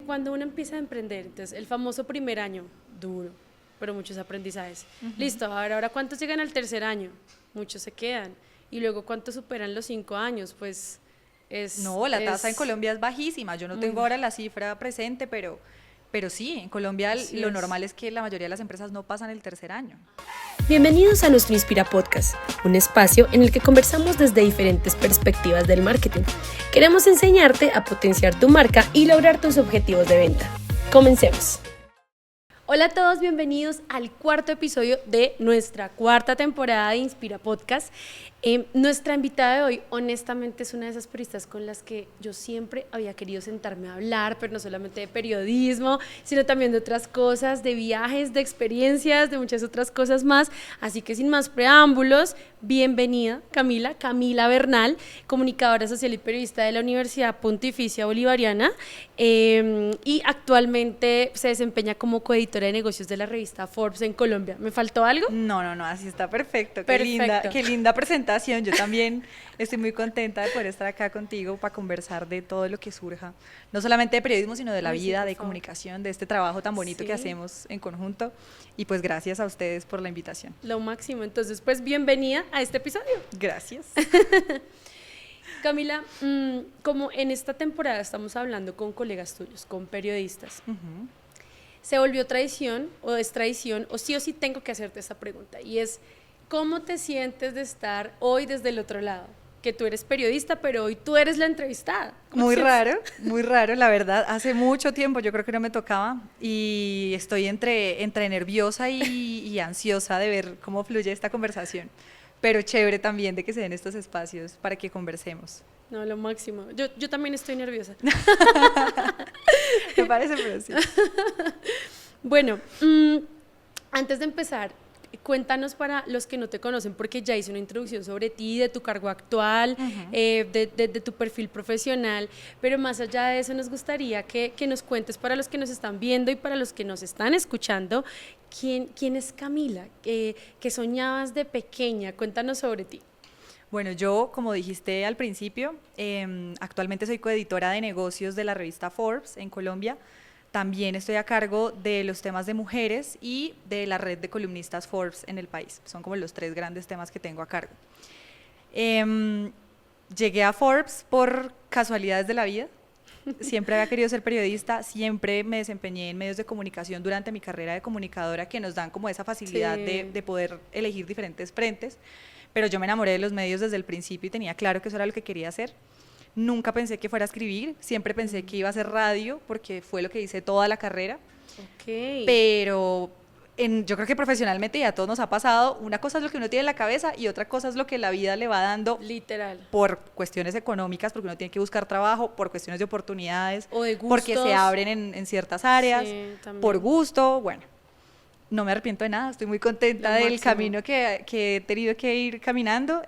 cuando uno empieza a emprender, entonces el famoso primer año, duro, pero muchos aprendizajes. Listo, ahora ¿cuántos llegan al tercer año? Muchos se quedan. Y luego ¿cuántos superan los 5 años? Pues No, la tasa en Colombia es bajísima. Yo no tengo ahora la cifra presente, pero sí, en Colombia lo normal es que la mayoría de las empresas no pasan el tercer año. Bienvenidos a nuestro Inspira Podcast, un espacio en el que conversamos desde diferentes perspectivas del marketing. Queremos enseñarte a potenciar tu marca y lograr tus objetivos de venta. Comencemos. Hola a todos, bienvenidos al cuarto episodio de nuestra cuarta temporada de Inspira Podcast. Nuestra invitada de hoy, honestamente, es una de esas periodistas con las que yo siempre había querido sentarme a hablar, pero no solamente de periodismo, sino también de otras cosas, de viajes, de experiencias, de muchas otras cosas más. Así que sin más preámbulos, bienvenida Camila Bernal, comunicadora social y periodista de la Universidad Pontificia Bolivariana, y actualmente se desempeña como coeditora de negocios de la revista Forbes en Colombia. ¿Me faltó algo? No, así está perfecto. Perfecto. Qué linda presentación. Yo también estoy muy contenta de poder estar acá contigo para conversar de todo lo que surja, no solamente de periodismo, sino de la vida, de comunicación, de este trabajo tan bonito que hacemos en conjunto. Y pues gracias a ustedes por la invitación. Lo máximo. Entonces, pues bienvenida a este episodio. Gracias. Camila, como en esta temporada estamos hablando con colegas tuyos, con periodistas, ¿se volvió tradición o es tradición o sí tengo que hacerte esta pregunta? Y es, ¿cómo te sientes de estar hoy desde el otro lado? Que tú eres periodista, pero hoy tú eres la entrevistada. Muy raro, la verdad. Hace mucho tiempo yo creo que no me tocaba y estoy entre nerviosa y ansiosa de ver cómo fluye esta conversación. Pero chévere también de que se den estos espacios para que conversemos. No, lo máximo. Yo también estoy nerviosa. Me parece, pero sí. Bueno, antes de empezar, cuéntanos para los que no te conocen, porque ya hice una introducción sobre ti, de tu cargo actual, de tu perfil profesional, pero más allá de eso nos gustaría que nos cuentes para los que nos están viendo y para los que nos están escuchando, ¿quién es Camila? ¿Qué soñabas de pequeña? Cuéntanos sobre ti. Bueno, yo, como dijiste al principio, actualmente soy coeditora de negocios de la revista Forbes en Colombia. También estoy a cargo de los temas de mujeres y de la red de columnistas Forbes en el país. Son como los 3 grandes temas que tengo a cargo. Llegué a Forbes por casualidades de la vida. Siempre había querido ser periodista, siempre me desempeñé en medios de comunicación durante mi carrera de comunicadora, que nos dan como esa facilidad de poder elegir diferentes frentes. Pero yo me enamoré de los medios desde el principio y tenía claro que eso era lo que quería hacer. Nunca pensé que fuera a escribir, siempre pensé que iba a hacer radio, porque fue lo que hice toda la carrera. Pero yo creo que profesionalmente, y a todos nos ha pasado, una cosa es lo que uno tiene en la cabeza y otra cosa es lo que la vida le va dando. Literal. Por cuestiones económicas, porque uno tiene que buscar trabajo, por cuestiones de oportunidades, o de gustos, porque se abren en ciertas áreas, por gusto, bueno. No me arrepiento de nada, estoy muy contenta del camino que he tenido que ir caminando.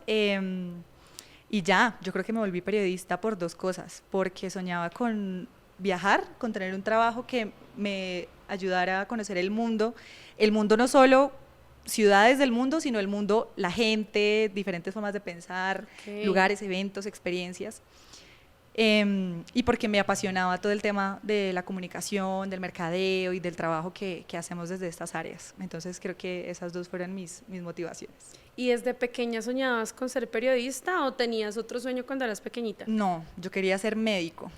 Y ya, yo creo que me volví periodista por 2 cosas, porque soñaba con viajar, con tener un trabajo que me ayudara a conocer el mundo no solo ciudades del mundo, sino el mundo, la gente, diferentes formas de pensar, lugares, eventos, experiencias. Y porque me apasionaba todo el tema de la comunicación, del mercadeo y del trabajo que hacemos desde estas áreas. Entonces creo que esas 2 fueron mis motivaciones. ¿Y desde pequeña soñabas con ser periodista o tenías otro sueño cuando eras pequeñita? No, yo quería ser médico.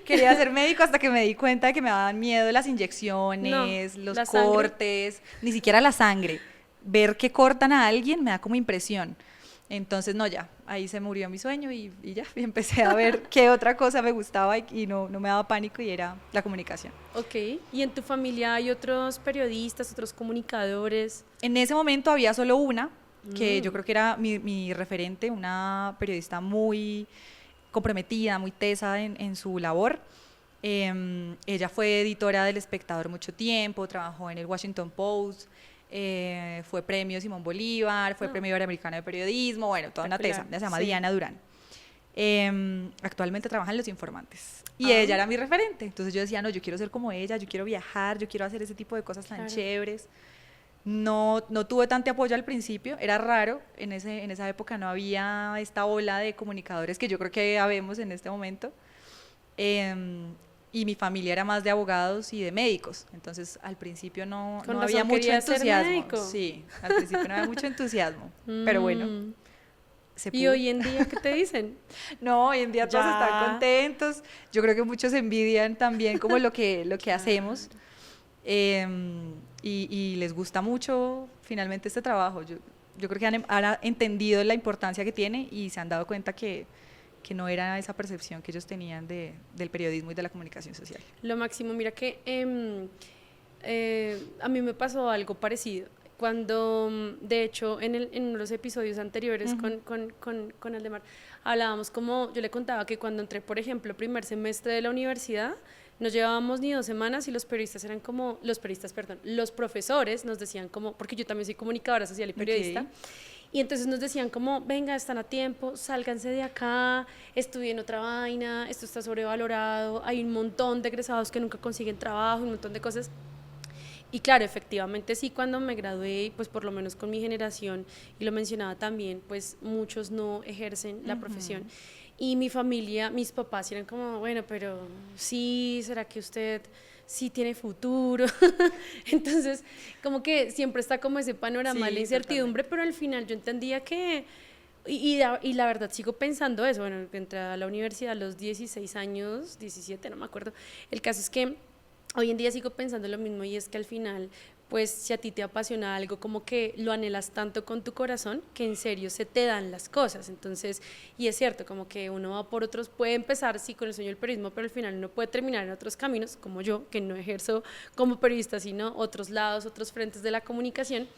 Quería ser médico hasta que me di cuenta de que me daban miedo las inyecciones, los cortes, ni siquiera la sangre. Ver que cortan a alguien me da como impresión. Entonces, no, ya, ahí se murió mi sueño y ya, y empecé a ver qué otra cosa me gustaba y no me daba pánico, y era la comunicación. Ok, ¿y en tu familia hay otros periodistas, otros comunicadores? En ese momento había solo una, que yo creo que era mi referente, una periodista muy comprometida, muy tesa en su labor. Ella fue editora del Espectador mucho tiempo, trabajó en el Washington Post, fue premio Simón Bolívar, fue premio Iberoamericano de Periodismo, bueno, toda una tesa. Ella se llama Diana Durán. Actualmente trabaja en Los Informantes y ella era mi referente, entonces yo decía, no, yo quiero ser como ella, yo quiero viajar, yo quiero hacer ese tipo de cosas tan chéveres. No tuve tanto apoyo al principio, era raro, en esa época no había esta ola de comunicadores que yo creo que habemos en este momento. y mi familia era más de abogados y de médicos, entonces al principio no Con había razón mucho quería ser entusiasmo. médico. Sí, al principio no había mucho entusiasmo, pero bueno, se ¿Y pudo. hoy en día qué te dicen? No, hoy en día todos Ya. están contentos. Yo creo que muchos envidian también como lo que hacemos. Y les gusta mucho finalmente este trabajo. Yo creo que han entendido la importancia que tiene y se han dado cuenta que no era esa percepción que ellos tenían del periodismo y de la comunicación social. Lo máximo, mira que a mí me pasó algo parecido. Cuando, de hecho, en los episodios anteriores con Aldemar, hablábamos como, yo le contaba que cuando entré, por ejemplo, primer semestre de la universidad, no llevábamos ni 2 semanas y los profesores nos decían como, porque yo también soy comunicadora social y periodista, y entonces nos decían como, venga, están a tiempo, sálganse de acá, estudien otra vaina, esto está sobrevalorado, hay un montón de egresados que nunca consiguen trabajo, un montón de cosas. Y claro, efectivamente sí, cuando me gradué, pues por lo menos con mi generación, y lo mencionaba también, pues muchos no ejercen la profesión. Y mi familia, mis papás eran como, bueno, pero sí, ¿será que usted sí tiene futuro? Entonces, como que siempre está como ese panorama de la incertidumbre, pero al final yo entendía que, y la verdad sigo pensando eso, bueno, entré a la universidad a los 16 años, 17, no me acuerdo, el caso es que hoy en día sigo pensando lo mismo y es que al final, pues si a ti te apasiona algo, como que lo anhelas tanto con tu corazón que en serio se te dan las cosas. Entonces, y es cierto, como que uno va por otros, puede empezar sí con el sueño del periodismo, pero al final uno puede terminar en otros caminos, como yo, que no ejerzo como periodista, sino otros lados, otros frentes de la comunicación.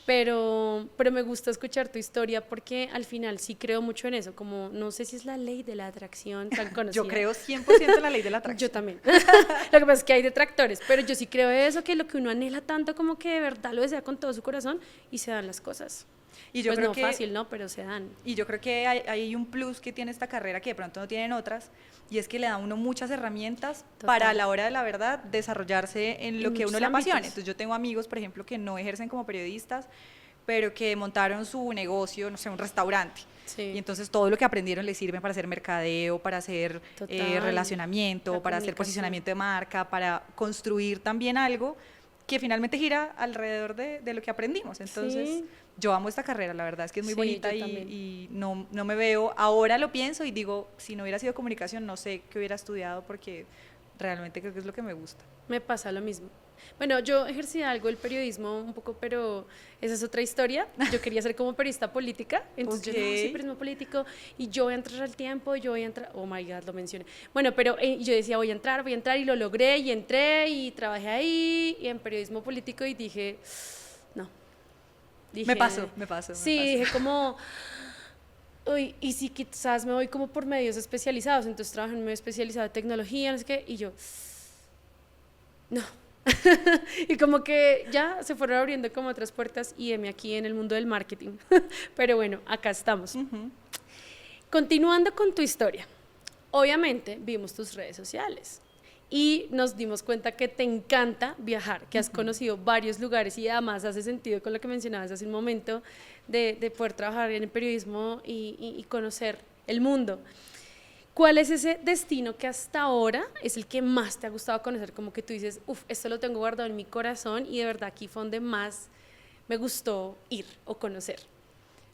Pero me gusta escuchar tu historia porque al final sí creo mucho en eso, como no sé si es la ley de la atracción tan conocida. Yo creo 100% en la ley de la atracción. Yo también. Lo que pasa es que hay detractores, pero yo sí creo eso, que lo que uno anhela tanto como que de verdad lo desea con todo su corazón y se dan las cosas. Y yo pues creo no que, fácil, ¿no? Pero se dan. Y yo creo que hay un plus que tiene esta carrera que de pronto no tienen otras, y es que le da a uno muchas herramientas para a la hora de la verdad desarrollarse en lo que a uno le apasione. Entonces yo tengo amigos, por ejemplo, que no ejercen como periodistas, pero que montaron su negocio, no sé, un restaurante. Sí. Y entonces todo lo que aprendieron les sirve para hacer mercadeo, para hacer relacionamiento, para hacer posicionamiento de marca, para construir también algo que finalmente gira alrededor de lo que aprendimos. Entonces yo amo esta carrera, la verdad es que es muy bonita y no me veo, ahora lo pienso y digo, si no hubiera sido comunicación no sé qué hubiera estudiado porque realmente creo que es lo que me gusta. Me pasa lo mismo. Bueno, yo ejercí algo el periodismo un poco, pero esa es otra historia. Yo quería ser como periodista política, entonces yo no, soy periodismo político y yo voy a entrar al tiempo, yo voy a entrar, oh my God, lo mencioné. Bueno, pero yo decía voy a entrar y lo logré y entré y trabajé ahí y en periodismo político y dije, no. Dije, me pasó. Sí, dije como, uy, y si quizás me voy como por medios especializados, entonces trabajo en un medio especializado de tecnología, no sé qué, y yo, no. Y como que ya se fueron abriendo como otras puertas y heme aquí en el mundo del marketing. Pero bueno, acá estamos. Continuando con tu historia, obviamente vimos tus redes sociales y nos dimos cuenta que te encanta viajar, que has conocido varios lugares y además hace sentido con lo que mencionabas hace un momento de poder trabajar en el periodismo y conocer el mundo. ¿Cuál es ese destino que hasta ahora es el que más te ha gustado conocer? Como que tú dices, esto lo tengo guardado en mi corazón y de verdad aquí fue donde más me gustó ir o conocer.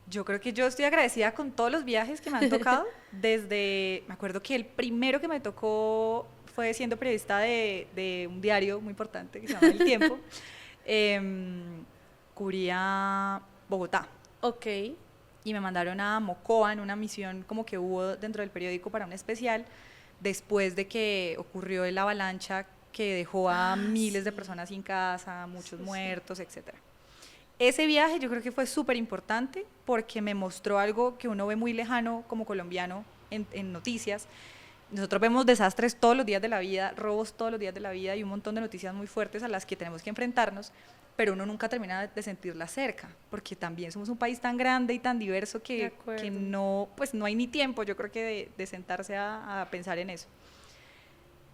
Yo creo que yo estoy agradecida con todos los viajes que me han tocado. Me acuerdo que el primero que me tocó fue siendo periodista de un diario muy importante que se llama El Tiempo. Cubría Bogotá. Ok. Y me mandaron a Mocoa en una misión como que hubo dentro del periódico para un especial después de que ocurrió la avalancha que dejó a miles de personas sin casa, muchos muertos, etc. Ese viaje yo creo que fue súper importante porque me mostró algo que uno ve muy lejano como colombiano en noticias. Nosotros vemos desastres todos los días de la vida, robos todos los días de la vida y un montón de noticias muy fuertes a las que tenemos que enfrentarnos, pero uno nunca termina de sentirla cerca, porque también somos un país tan grande y tan diverso que no, pues no hay ni tiempo, yo creo que de sentarse a pensar en eso.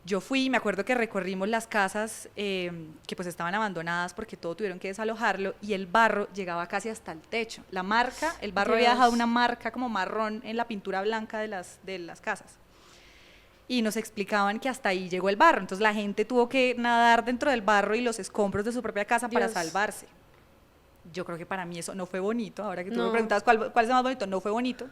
Yo fui, me acuerdo que recorrimos las casas que pues estaban abandonadas porque todo tuvieron que desalojarlo y el barro llegaba casi hasta el techo. El barro había dejado una marca como marrón en la pintura blanca de las casas. y nos explicaban que hasta ahí llegó el barro, entonces la gente tuvo que nadar dentro del barro y los escombros de su propia casa para salvarse. Yo creo que para mí eso no fue bonito, ahora que tú me preguntabas cuál es el más bonito, no fue bonito,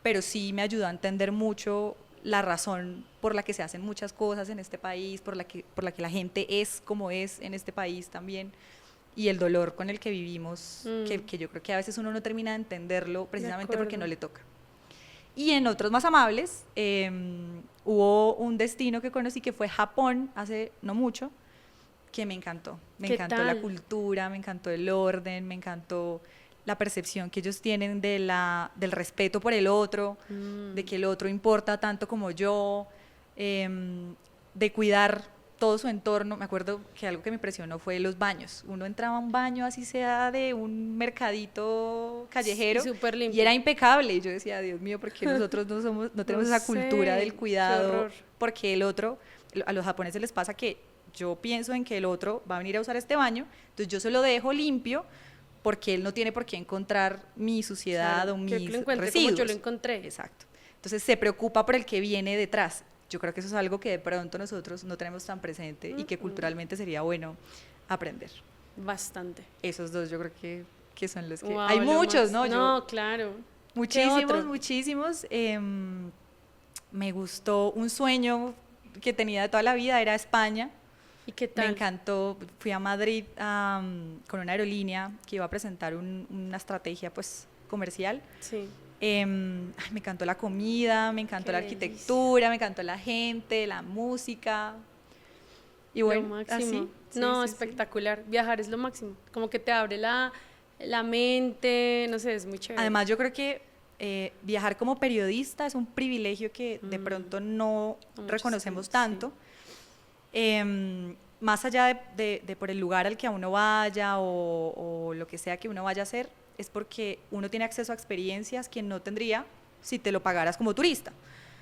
pero sí me ayudó a entender mucho la razón por la que se hacen muchas cosas en este país, por la que la gente es como es en este país también, y el dolor con el que vivimos, que yo creo que a veces uno no termina de entenderlo precisamente porque no le toca. Y en otros más amables, hubo un destino que conocí que fue Japón hace no mucho, que me encantó. Me encantó la cultura, me encantó el orden, me encantó la percepción que ellos tienen del respeto por el otro, de que el otro importa tanto como yo, de cuidar todo su entorno. Me acuerdo que algo que me impresionó fue los baños. Uno entraba a un baño, así sea de un mercadito callejero, y era impecable. Y yo decía, Dios mío, ¿por qué nosotros no tenemos esa cultura del cuidado? Porque el otro, a los japoneses les pasa que yo pienso en que el otro va a venir a usar este baño, entonces yo se lo dejo limpio, porque él no tiene por qué encontrar mi suciedad o mis residuos. Como yo lo encontré. Exacto. Entonces se preocupa por el que viene detrás. Yo creo que eso es algo que de pronto nosotros no tenemos tan presente y que culturalmente sería bueno aprender. Bastante. Esos dos yo creo que son los que... Hay muchos, ¿no? No, claro. Muchísimos. Me gustó un sueño que tenía de toda la vida, era España. ¿Y qué tal? Me encantó. Fui a Madrid con una aerolínea que iba a presentar una estrategia pues comercial. Sí. Me encantó la comida, me encantó la arquitectura, me encantó la gente, la música. Y bueno, así. No, espectacular. Viajar es lo máximo. Como que te abre la mente, no sé, es muy chévere. Además, yo creo que viajar como periodista es un privilegio que de pronto no reconocemos tanto. Más allá de por el lugar al que uno vaya o lo que sea que uno vaya a hacer, es porque uno tiene acceso a experiencias que no tendría si te lo pagaras como turista.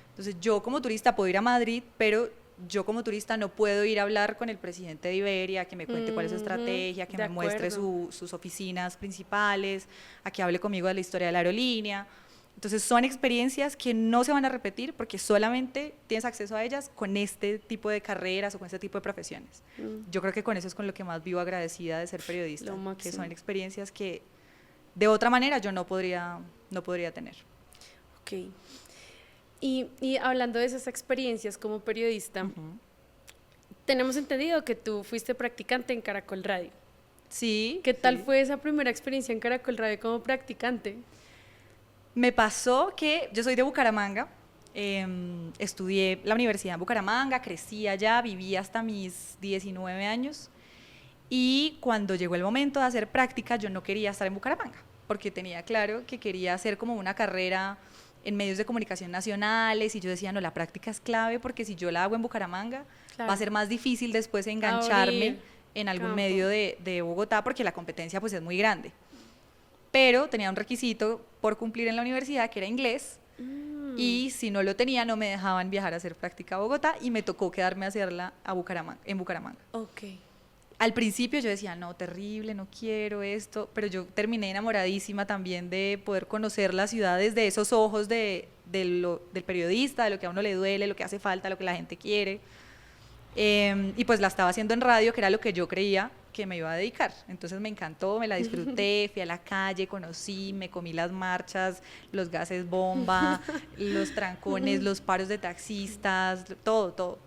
Entonces yo como turista puedo ir a Madrid, pero yo como turista no puedo ir a hablar con el presidente de Iberia, que me cuente cuál es su estrategia, que me muestre sus oficinas principales, a que hable conmigo de la historia de la aerolínea. Entonces son experiencias que no se van a repetir porque solamente tienes acceso a ellas con este tipo de carreras o con este tipo de profesiones. Yo creo que con eso es con lo que más vivo agradecida de ser periodista, que son experiencias que de otra manera yo no podría tener. Ok. Y hablando de esas experiencias como periodista, tenemos entendido que tú fuiste practicante en Caracol Radio. Sí. ¿Qué tal fue esa primera experiencia en Caracol Radio como practicante? Me pasó que yo soy de Bucaramanga, estudié la universidad en Bucaramanga, crecí allá, viví hasta mis 19 años y cuando llegó el momento de hacer práctica yo no quería estar en Bucaramanga porque tenía claro que quería hacer como una carrera en medios de comunicación nacionales y yo decía, no, la práctica es clave porque si yo la hago en Bucaramanga va a ser más difícil después engancharme en algún medio de Bogotá porque la competencia pues es muy grande. Pero tenía un requisito por cumplir en la universidad que era inglés y si no lo tenía no me dejaban viajar a hacer práctica a Bogotá y me tocó quedarme a hacerla en Bucaramanga. Okay. Al principio yo decía, no, terrible, no quiero esto, pero yo terminé enamoradísima también de poder conocer la ciudad desde esos ojos del periodista, de lo que a uno le duele, lo que hace falta, lo que la gente quiere. Y pues la estaba haciendo en radio, que era lo que yo creía que me iba a dedicar. Entonces me encantó, me la disfruté, fui a la calle, conocí, me comí las marchas, los gases bomba, los trancones, los paros de taxistas, todo.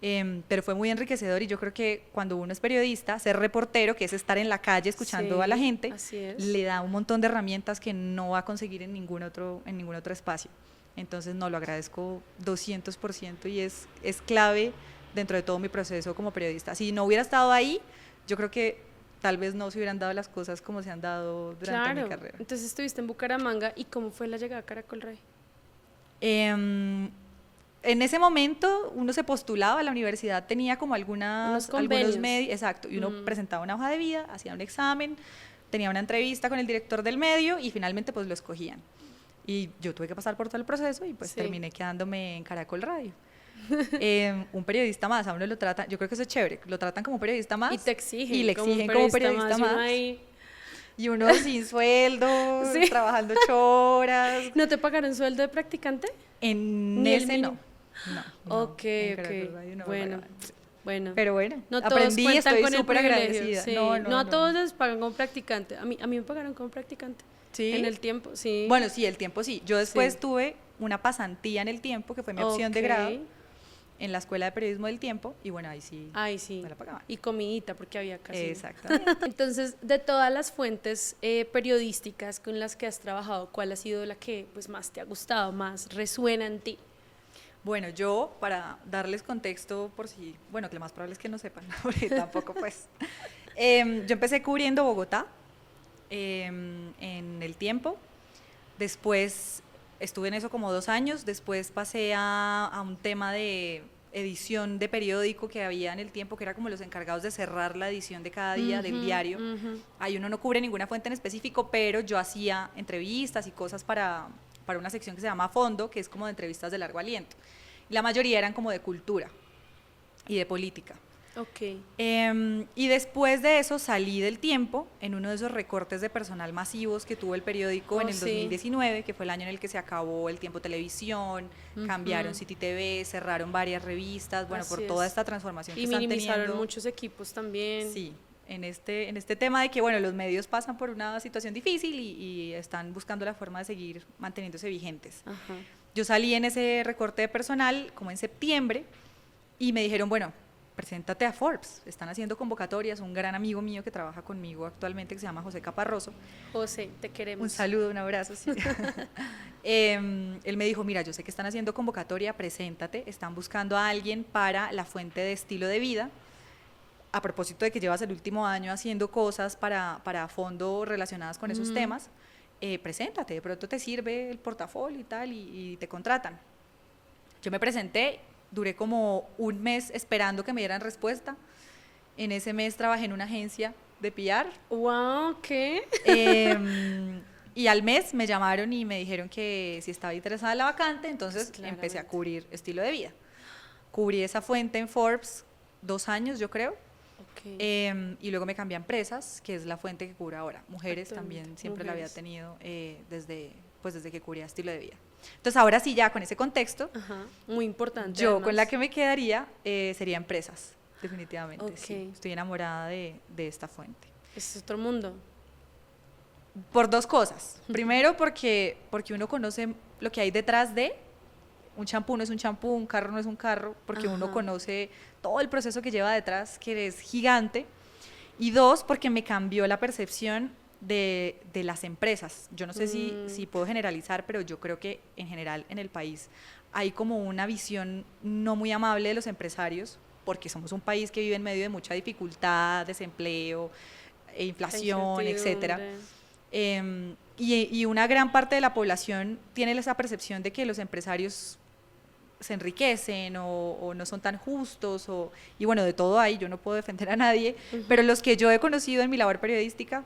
Pero fue muy enriquecedor y yo creo que cuando uno es periodista, ser reportero, que es estar en la calle escuchando a la gente, le da un montón de herramientas que no va a conseguir en ningún otro espacio. Entonces no, lo agradezco 200% y es clave dentro de todo mi proceso como periodista. Si no hubiera estado ahí, yo creo que tal vez no se hubieran dado las cosas como se han dado durante mi carrera. Entonces estuviste en Bucaramanga, ¿y cómo fue la llegada a Caracol Radio? En ese momento uno se postulaba, la universidad tenía como algunos medios, exacto, y uno presentaba una hoja de vida, hacía un examen, tenía una entrevista con el director del medio y finalmente pues lo escogían. Y yo tuve que pasar por todo el proceso y pues terminé quedándome en Caracol Radio. Un periodista más, a uno lo tratan, yo creo que eso es chévere, lo tratan como periodista más y te exigen, y le exigen como periodista más. Y uno sin sueldo, trabajando 8 horas. ¿No te pagaron sueldo de practicante? En ese no. No, Ok, en Caracol ok. Radio no me Bueno, pagaban. bueno. Pero bueno, No todos aprendí y cuentan estoy con el súper privilegio, agradecida. sí. No a todos les pagan como practicante. A mí me pagaron como practicante. ¿Sí? En el tiempo, sí. Bueno, sí, el tiempo sí. Yo después Sí. tuve una pasantía en el tiempo, que fue mi opción de Ok. grado, en la Escuela de Periodismo del Tiempo, y bueno, ahí sí Ay, sí. me la pagaban. Y comidita, porque había casi. Exactamente. Entonces, de todas las fuentes periodísticas con las que has trabajado, ¿cuál ha sido la que pues, más te ha gustado, más resuena en ti? Bueno, yo, para darles contexto, por si, bueno, que lo más probable es que no sepan, porque tampoco pues. Yo empecé cubriendo Bogotá en el tiempo, después estuve en eso como 2 años, después pasé a un tema de edición de periódico que había en el tiempo, que era como los encargados de cerrar la edición de cada día del diario. Ahí uno no cubre ninguna fuente en específico, pero yo hacía entrevistas y cosas para una sección que se llama Fondo, que es como de entrevistas de largo aliento. La mayoría eran como de cultura y de política. Ok. Y después de eso salí del tiempo en uno de esos recortes de personal masivos que tuvo el periódico en el 2019, que fue el año en el que se acabó el tiempo televisión, cambiaron City TV, cerraron varias revistas, bueno, por toda esta transformación que están teniendo. Y minimizaron muchos equipos también. Sí, en este tema de que, bueno, los medios pasan por una situación difícil y están buscando la forma de seguir manteniéndose vigentes. Ajá. Yo salí en ese recorte de personal como en septiembre y me dijeron, bueno, preséntate a Forbes, están haciendo convocatorias, un gran amigo mío que trabaja conmigo actualmente que se llama José Caparroso. José, te queremos. Un saludo, un abrazo. Sí. Él me dijo, mira, yo sé que están haciendo convocatoria, preséntate, están buscando a alguien para la fuente de estilo de vida, a propósito de que llevas el último año haciendo cosas para Fondo relacionadas con esos temas, preséntate, de pronto te sirve el portafolio y tal, y te contratan. Yo me presenté, duré como un mes esperando que me dieran respuesta. En ese mes trabajé en una agencia de PR. Wow, ¿qué? Y al mes me llamaron y me dijeron que si estaba interesada en la vacante, entonces Pues empecé a cubrir estilo de vida. Cubrí esa fuente en Forbes 2 años, yo creo. Okay. Y luego me cambié a Empresas, que es la fuente que cubro ahora. Mujeres también siempre la había tenido desde que cubría estilo de vida. Entonces ahora sí, ya con ese contexto, ajá, muy importante. Yo además. con la que me quedaría sería Empresas, definitivamente. Okay. Sí, estoy enamorada de esta fuente. Es otro mundo. Por 2 cosas. Primero, porque uno conoce lo que hay detrás de un champú, no es un champú, un carro no es un carro, porque uno conoce todo el proceso que lleva detrás, que es gigante. Y 2, porque me cambió la percepción de las empresas. Yo no sé si puedo generalizar, pero yo creo que en general en el país hay como una visión no muy amable de los empresarios, porque somos un país que vive en medio de mucha dificultad, desempleo, inflación, etcétera. Y una gran parte de la población tiene esa percepción de que los empresarios se enriquecen o no son tan justos, y bueno, de todo hay, yo no puedo defender a nadie, pero los que yo he conocido en mi labor periodística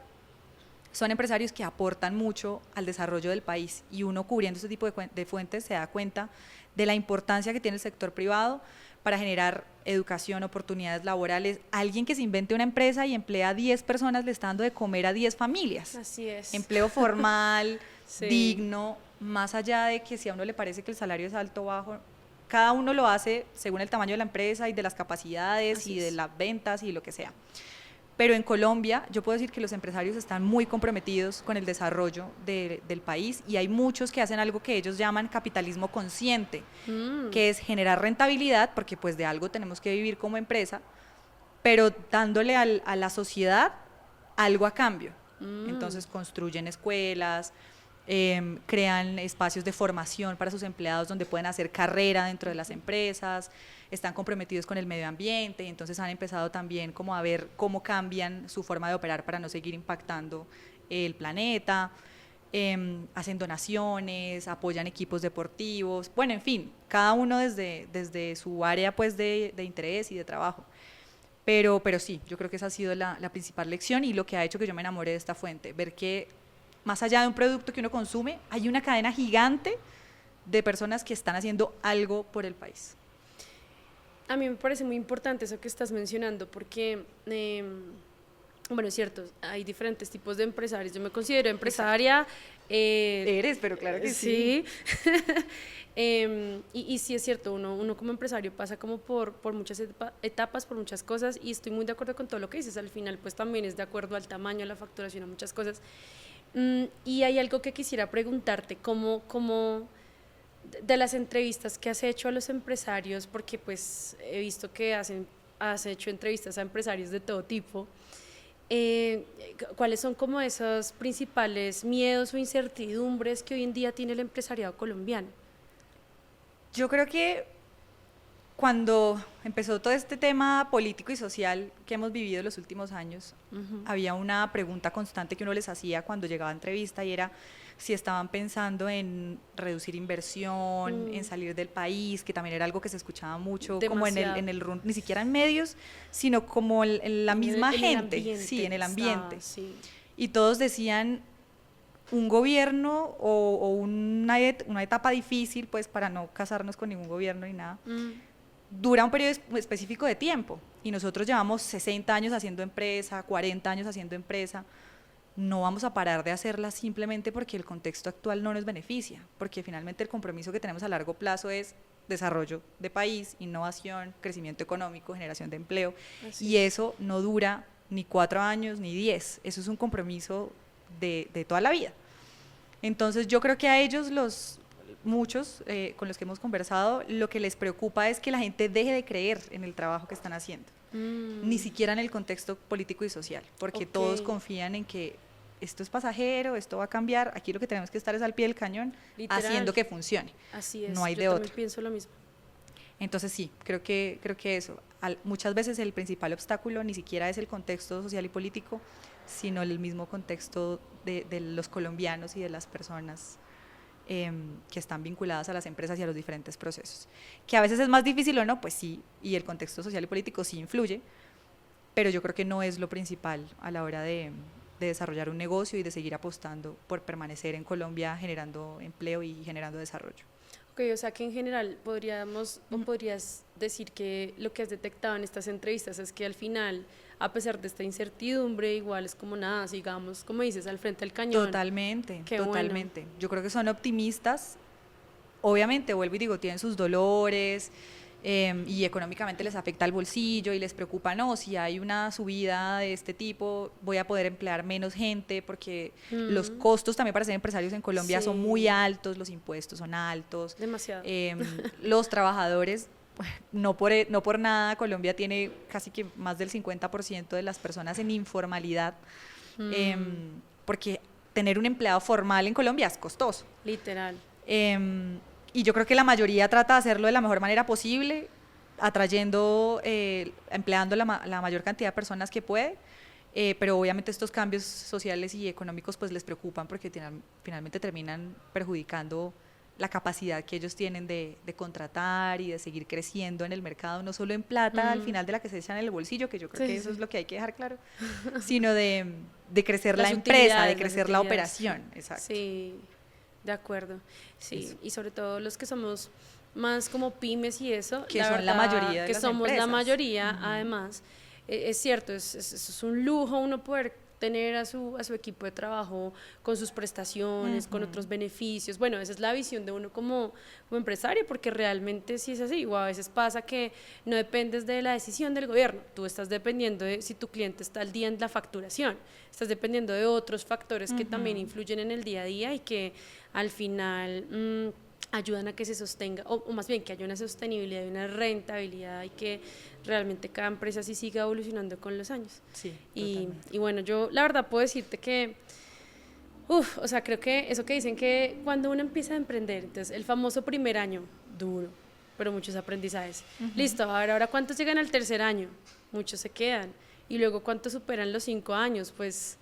son empresarios que aportan mucho al desarrollo del país, y uno cubriendo ese tipo de fuentes se da cuenta de la importancia que tiene el sector privado para generar educación, oportunidades laborales. Alguien que se invente una empresa y emplea a 10 personas le está dando de comer a 10 familias. Así es. Empleo formal, digno, más allá de que si a uno le parece que el salario es alto o bajo, cada uno lo hace según el tamaño de la empresa y de las capacidades Así y de las ventas y lo que sea. Pero en Colombia yo puedo decir que los empresarios están muy comprometidos con el desarrollo del país, y hay muchos que hacen algo que ellos llaman capitalismo consciente, que es generar rentabilidad, porque pues de algo tenemos que vivir como empresa, pero dándole a la sociedad algo a cambio. Entonces construyen escuelas, crean espacios de formación para sus empleados donde pueden hacer carrera dentro de las empresas, están comprometidos con el medio ambiente, y entonces han empezado también como a ver cómo cambian su forma de operar para no seguir impactando el planeta, hacen donaciones, apoyan equipos deportivos, bueno, en fin, cada uno desde su área pues de interés y de trabajo. Pero sí, yo creo que esa ha sido la principal lección y lo que ha hecho que yo me enamore de esta fuente, ver que más allá de un producto que uno consume, hay una cadena gigante de personas que están haciendo algo por el país. A mí me parece muy importante eso que estás mencionando, porque, bueno, es cierto, hay diferentes tipos de empresarios. Yo me considero empresaria. Eres, pero claro que sí. Y sí es cierto, uno como empresario pasa como por muchas etapas, por muchas cosas, y estoy muy de acuerdo con todo lo que dices. Al final pues también es de acuerdo al tamaño, a la facturación, a muchas cosas. Y hay algo que quisiera preguntarte, ¿cómo de las entrevistas que has hecho a los empresarios, porque pues he visto que has hecho entrevistas a empresarios de todo tipo, ¿cuáles son como esos principales miedos o incertidumbres que hoy en día tiene el empresariado colombiano? Yo creo que cuando empezó todo este tema político y social que hemos vivido en los últimos años, había una pregunta constante que uno les hacía cuando llegaba a entrevista y era si estaban pensando en reducir inversión, en salir del país, que también era algo que se escuchaba mucho. Demasiado. Como en el ni siquiera en medios, sino como en la misma gente, en el ambiente. Sí. Y todos decían un gobierno o una etapa difícil, pues para no casarnos con ningún gobierno ni nada, dura un periodo específico de tiempo, y nosotros llevamos 60 años haciendo empresa, 40 años haciendo empresa. No vamos a parar de hacerla simplemente porque el contexto actual no nos beneficia, porque finalmente el compromiso que tenemos a largo plazo es desarrollo de país, innovación, crecimiento económico, generación de empleo, y eso no dura ni 4 años ni 10, eso es un compromiso de toda la vida. Entonces yo creo que a ellos, muchos con los que hemos conversado, lo que les preocupa es que la gente deje de creer en el trabajo que están haciendo. Ni siquiera en el contexto político y social, porque todos confían en que esto es pasajero, esto va a cambiar, aquí lo que tenemos que estar es al pie del cañón, literal, haciendo que funcione. Así es, no hay yo de otro. También pienso lo mismo. Entonces sí, creo que eso, muchas veces el principal obstáculo ni siquiera es el contexto social y político, sino el mismo contexto de los colombianos y de las personas que están vinculadas a las empresas y a los diferentes procesos. Que a veces es más difícil o no, pues sí, y el contexto social y político sí influye, pero yo creo que no es lo principal a la hora de desarrollar un negocio y de seguir apostando por permanecer en Colombia generando empleo y generando desarrollo. Ok, o sea que en general podrías decir que lo que has detectado en estas entrevistas es que al final, a pesar de esta incertidumbre, igual es como nada, sigamos, como dices, al frente del cañón. Totalmente. Bueno. Yo creo que son optimistas, obviamente, vuelvo y digo, tienen sus dolores, y económicamente les afecta el bolsillo y les preocupa, no, si hay una subida de este tipo, voy a poder emplear menos gente, porque los costos también para ser empresarios en Colombia son muy altos, los impuestos son altos. Demasiado. Los trabajadores, no por nada, Colombia tiene casi que más del 50% de las personas en informalidad, porque tener un empleado formal en Colombia es costoso. Literal. Y yo creo que la mayoría trata de hacerlo de la mejor manera posible, atrayendo, empleando la mayor cantidad de personas que puede, pero obviamente estos cambios sociales y económicos pues les preocupan, porque finalmente terminan perjudicando la capacidad que ellos tienen de contratar y de seguir creciendo en el mercado, no solo en plata al final de la que se echan en el bolsillo, que yo creo que eso es lo que hay que dejar claro, sino de crecer la empresa, de crecer la operación. Exacto. Sí. De acuerdo, sí, eso. Y sobre todo los que somos más como pymes y eso, que son la mayoría de que las somos empresas. La mayoría, además, es cierto, es un lujo uno poder tener a su equipo de trabajo con sus prestaciones, con otros beneficios. Bueno, esa es la visión de uno como empresario, porque realmente sí es así, o a veces pasa que no dependes de la decisión del gobierno, tú estás dependiendo de si tu cliente está al día en la facturación, estás dependiendo de otros factores que también influyen en el día a día y que al final ayudan a que se sostenga, o más bien que haya una sostenibilidad y una rentabilidad, y que realmente cada empresa sí siga evolucionando con los años. Sí, y bueno, yo la verdad puedo decirte que, o sea, creo que eso que dicen que cuando uno empieza a emprender, entonces el famoso primer año, duro, pero muchos aprendizajes. Listo, a ver, ahora ¿cuántos llegan al tercer año? Muchos se quedan. Y luego ¿cuántos superan los 5 años? Pues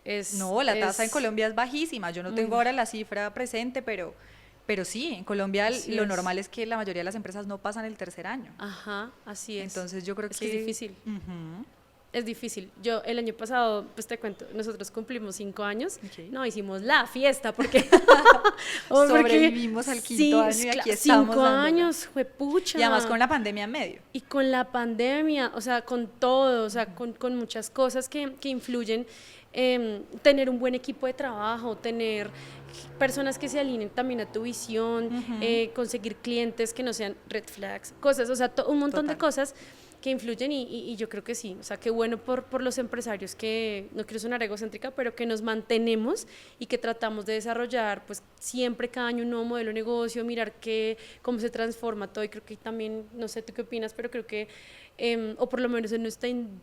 la tasa en Colombia es bajísima, yo no tengo ahora la cifra presente, pero sí, en Colombia lo normal es que la mayoría de las empresas no pasan el tercer año. Ajá, así es. Entonces yo creo que es difícil. Es difícil. Yo el año pasado, pues te cuento, nosotros cumplimos 5 años, no, hicimos la fiesta porque sobrevivimos al quinto año y aquí estamos. 5 años, juepucha. Y además con la pandemia en medio. Y con la pandemia, o sea, con todo, o sea, con muchas cosas que influyen. tener un buen equipo de trabajo, tener personas que se alineen también a tu visión, conseguir clientes que no sean red flags, cosas, o sea, un montón de cosas que influyen y yo creo que sí, o sea, qué bueno por los empresarios que, no quiero sonar egocéntrica, pero que nos mantenemos y que tratamos de desarrollar pues siempre cada año un nuevo modelo de negocio, mirar cómo se transforma todo y creo que también, no sé tú qué opinas, pero creo que o por lo menos en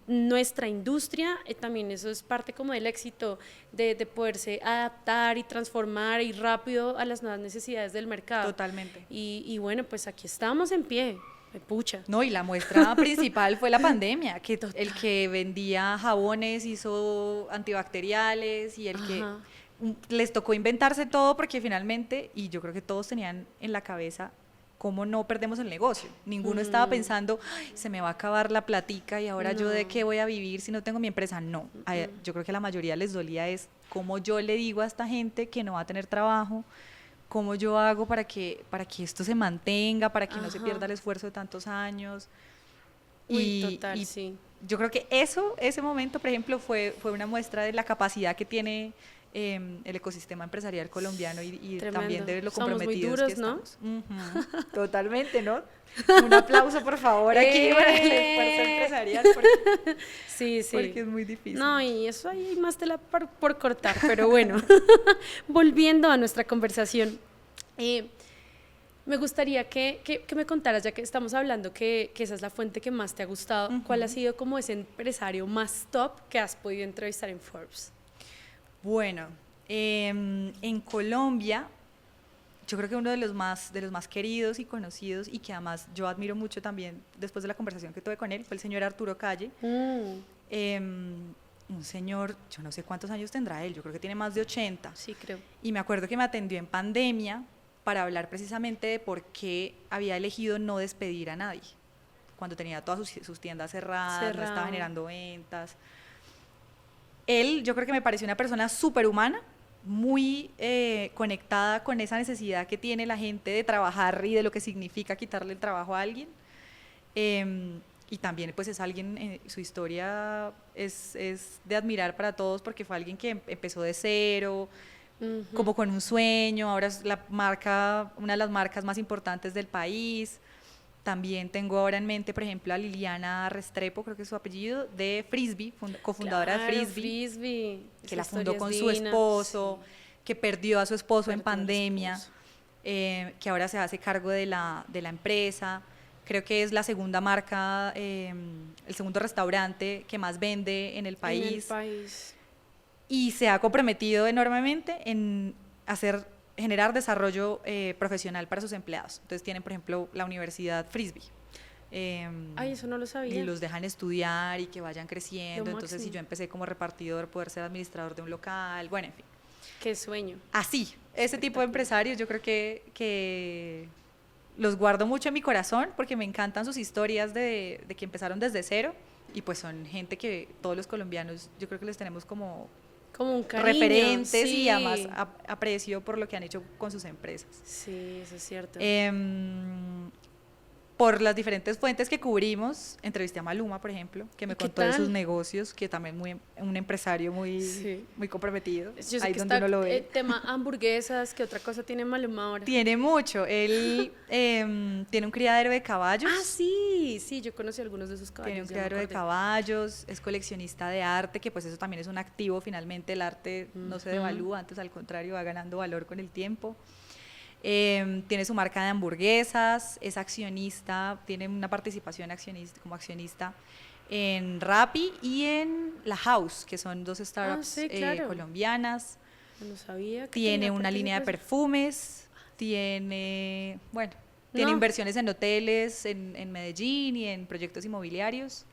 nuestra industria, también eso es parte como del éxito de poderse adaptar y transformar y rápido a las nuevas necesidades del mercado. Totalmente. Y bueno, pues aquí estamos en pie. Pucha. No, y la muestra principal fue la pandemia, que el que vendía jabones hizo antibacteriales y el que les tocó inventarse todo porque finalmente, y yo creo que todos tenían en la cabeza cómo no perdemos el negocio. Ninguno estaba pensando, se me va a acabar la platica y ahora yo de qué voy a vivir si no tengo mi empresa. No, yo creo que a la mayoría les dolía es cómo yo le digo a esta gente que no va a tener trabajo, cómo yo hago para que esto se mantenga, para que no se pierda el esfuerzo de tantos años. Total, sí. Yo creo que ese momento, por ejemplo, fue una muestra de la capacidad que tiene el ecosistema empresarial colombiano y también de lo comprometidos que estamos. Totalmente, ¿no? Un aplauso, por favor, aquí para el esfuerzo empresarial. Sí. Porque es muy difícil. No, y eso hay más tela por cortar, pero bueno, volviendo a nuestra conversación, me gustaría que me contaras, ya que estamos hablando que esa es la fuente que más te ha gustado, ¿cuál ha sido como ese empresario más top que has podido entrevistar en Forbes? Bueno, en Colombia, yo creo que uno de los más queridos y conocidos y que además yo admiro mucho también después de la conversación que tuve con él fue el señor Arturo Calle. Un señor, yo no sé cuántos años tendrá él, yo creo que tiene más de 80. Sí, creo. Y me acuerdo que me atendió en pandemia para hablar precisamente de por qué había elegido no despedir a nadie cuando tenía todas sus tiendas cerradas, no estaba generando ventas. Él, yo creo que me pareció una persona súper humana, muy conectada con esa necesidad que tiene la gente de trabajar y de lo que significa quitarle el trabajo a alguien. Y también pues es alguien, su historia es de admirar para todos porque fue alguien que empezó de cero, como con un sueño, ahora es una de las marcas más importantes del país. También tengo ahora en mente, por ejemplo, a Liliana Restrepo, creo que es su apellido, de Frisbee, cofundadora de Frisbee, que la fundó con su esposo, que perdió a su esposo en pandemia, que ahora se hace cargo de la empresa. Creo que es la segunda marca, el segundo restaurante que más vende en el país. Y se ha comprometido enormemente en generar desarrollo profesional para sus empleados. Entonces tienen, por ejemplo, la Universidad Frisbee. Eso no lo sabía. Y los dejan estudiar y que vayan creciendo. Entonces, si yo empecé como repartidor, poder ser administrador de un local, bueno, en fin. Qué sueño. Así, ese tipo de empresarios yo creo que los guardo mucho en mi corazón porque me encantan sus historias de que empezaron desde cero y pues son gente que todos los colombianos yo creo que les tenemos como un cariño, referentes y además aprecio por lo que han hecho con sus empresas. Sí, eso es cierto. Por las diferentes fuentes que cubrimos, entrevisté a Maluma, por ejemplo, que me contó de sus negocios, que también un empresario muy comprometido. Yo sé ahí que donde uno lo ve. Tema hamburguesas, ¿qué otra cosa tiene Maluma ahora? Tiene mucho. Él tiene un criadero de caballos. Sí, yo conocí algunos de sus caballos. Tiene un criadero de caballos, es coleccionista de arte, que pues eso también es un activo, finalmente el arte no se devalúa, antes al contrario va ganando valor con el tiempo. Tiene su marca de hamburguesas, es accionista, tiene una participación como accionista en Rappi y en La House, que son dos startups colombianas. No sabía. Tiene una línea de perfumes, tiene inversiones en hoteles en Medellín y en proyectos inmobiliarios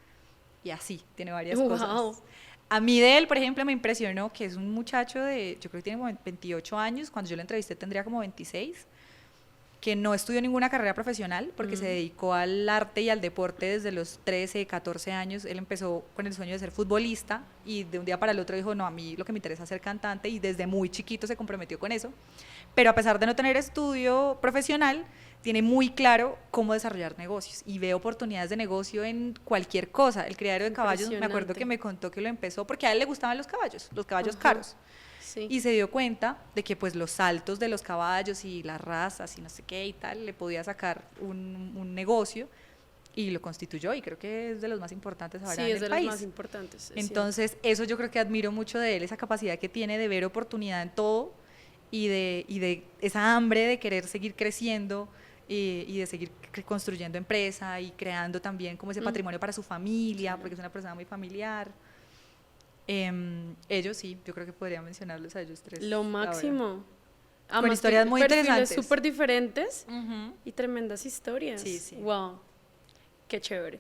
y así, tiene varias cosas. A mí de él, por ejemplo, me impresionó que es un muchacho yo creo que tiene como 28 años, cuando yo lo entrevisté tendría como 26, que no estudió ninguna carrera profesional porque se dedicó al arte y al deporte desde los 13, 14 años. Él empezó con el sueño de ser futbolista y de un día para el otro dijo, no, a mí lo que me interesa es ser cantante y desde muy chiquito se comprometió con eso. Pero a pesar de no tener estudio profesional, tiene muy claro cómo desarrollar negocios y ve oportunidades de negocio en cualquier cosa. El criadero de caballos, me acuerdo que me contó que lo empezó porque a él le gustaban los caballos caros. Sí. Y se dio cuenta de que pues los saltos de los caballos y las razas y no sé qué y tal, le podía sacar un negocio y lo constituyó y creo que es de los más importantes ahora en el país. Sí, es de los más importantes. Entonces, eso yo creo que admiro mucho de él, esa capacidad que tiene de ver oportunidad en todo y de esa hambre de querer seguir creciendo y de seguir construyendo empresa y creando también como ese patrimonio para su familia, porque es una persona muy familiar. Ellos sí, yo creo que podría mencionarlos a ellos tres. Lo máximo. Con historias muy interesantes. Súper diferentes y tremendas historias. Sí, sí. Wow, qué chévere.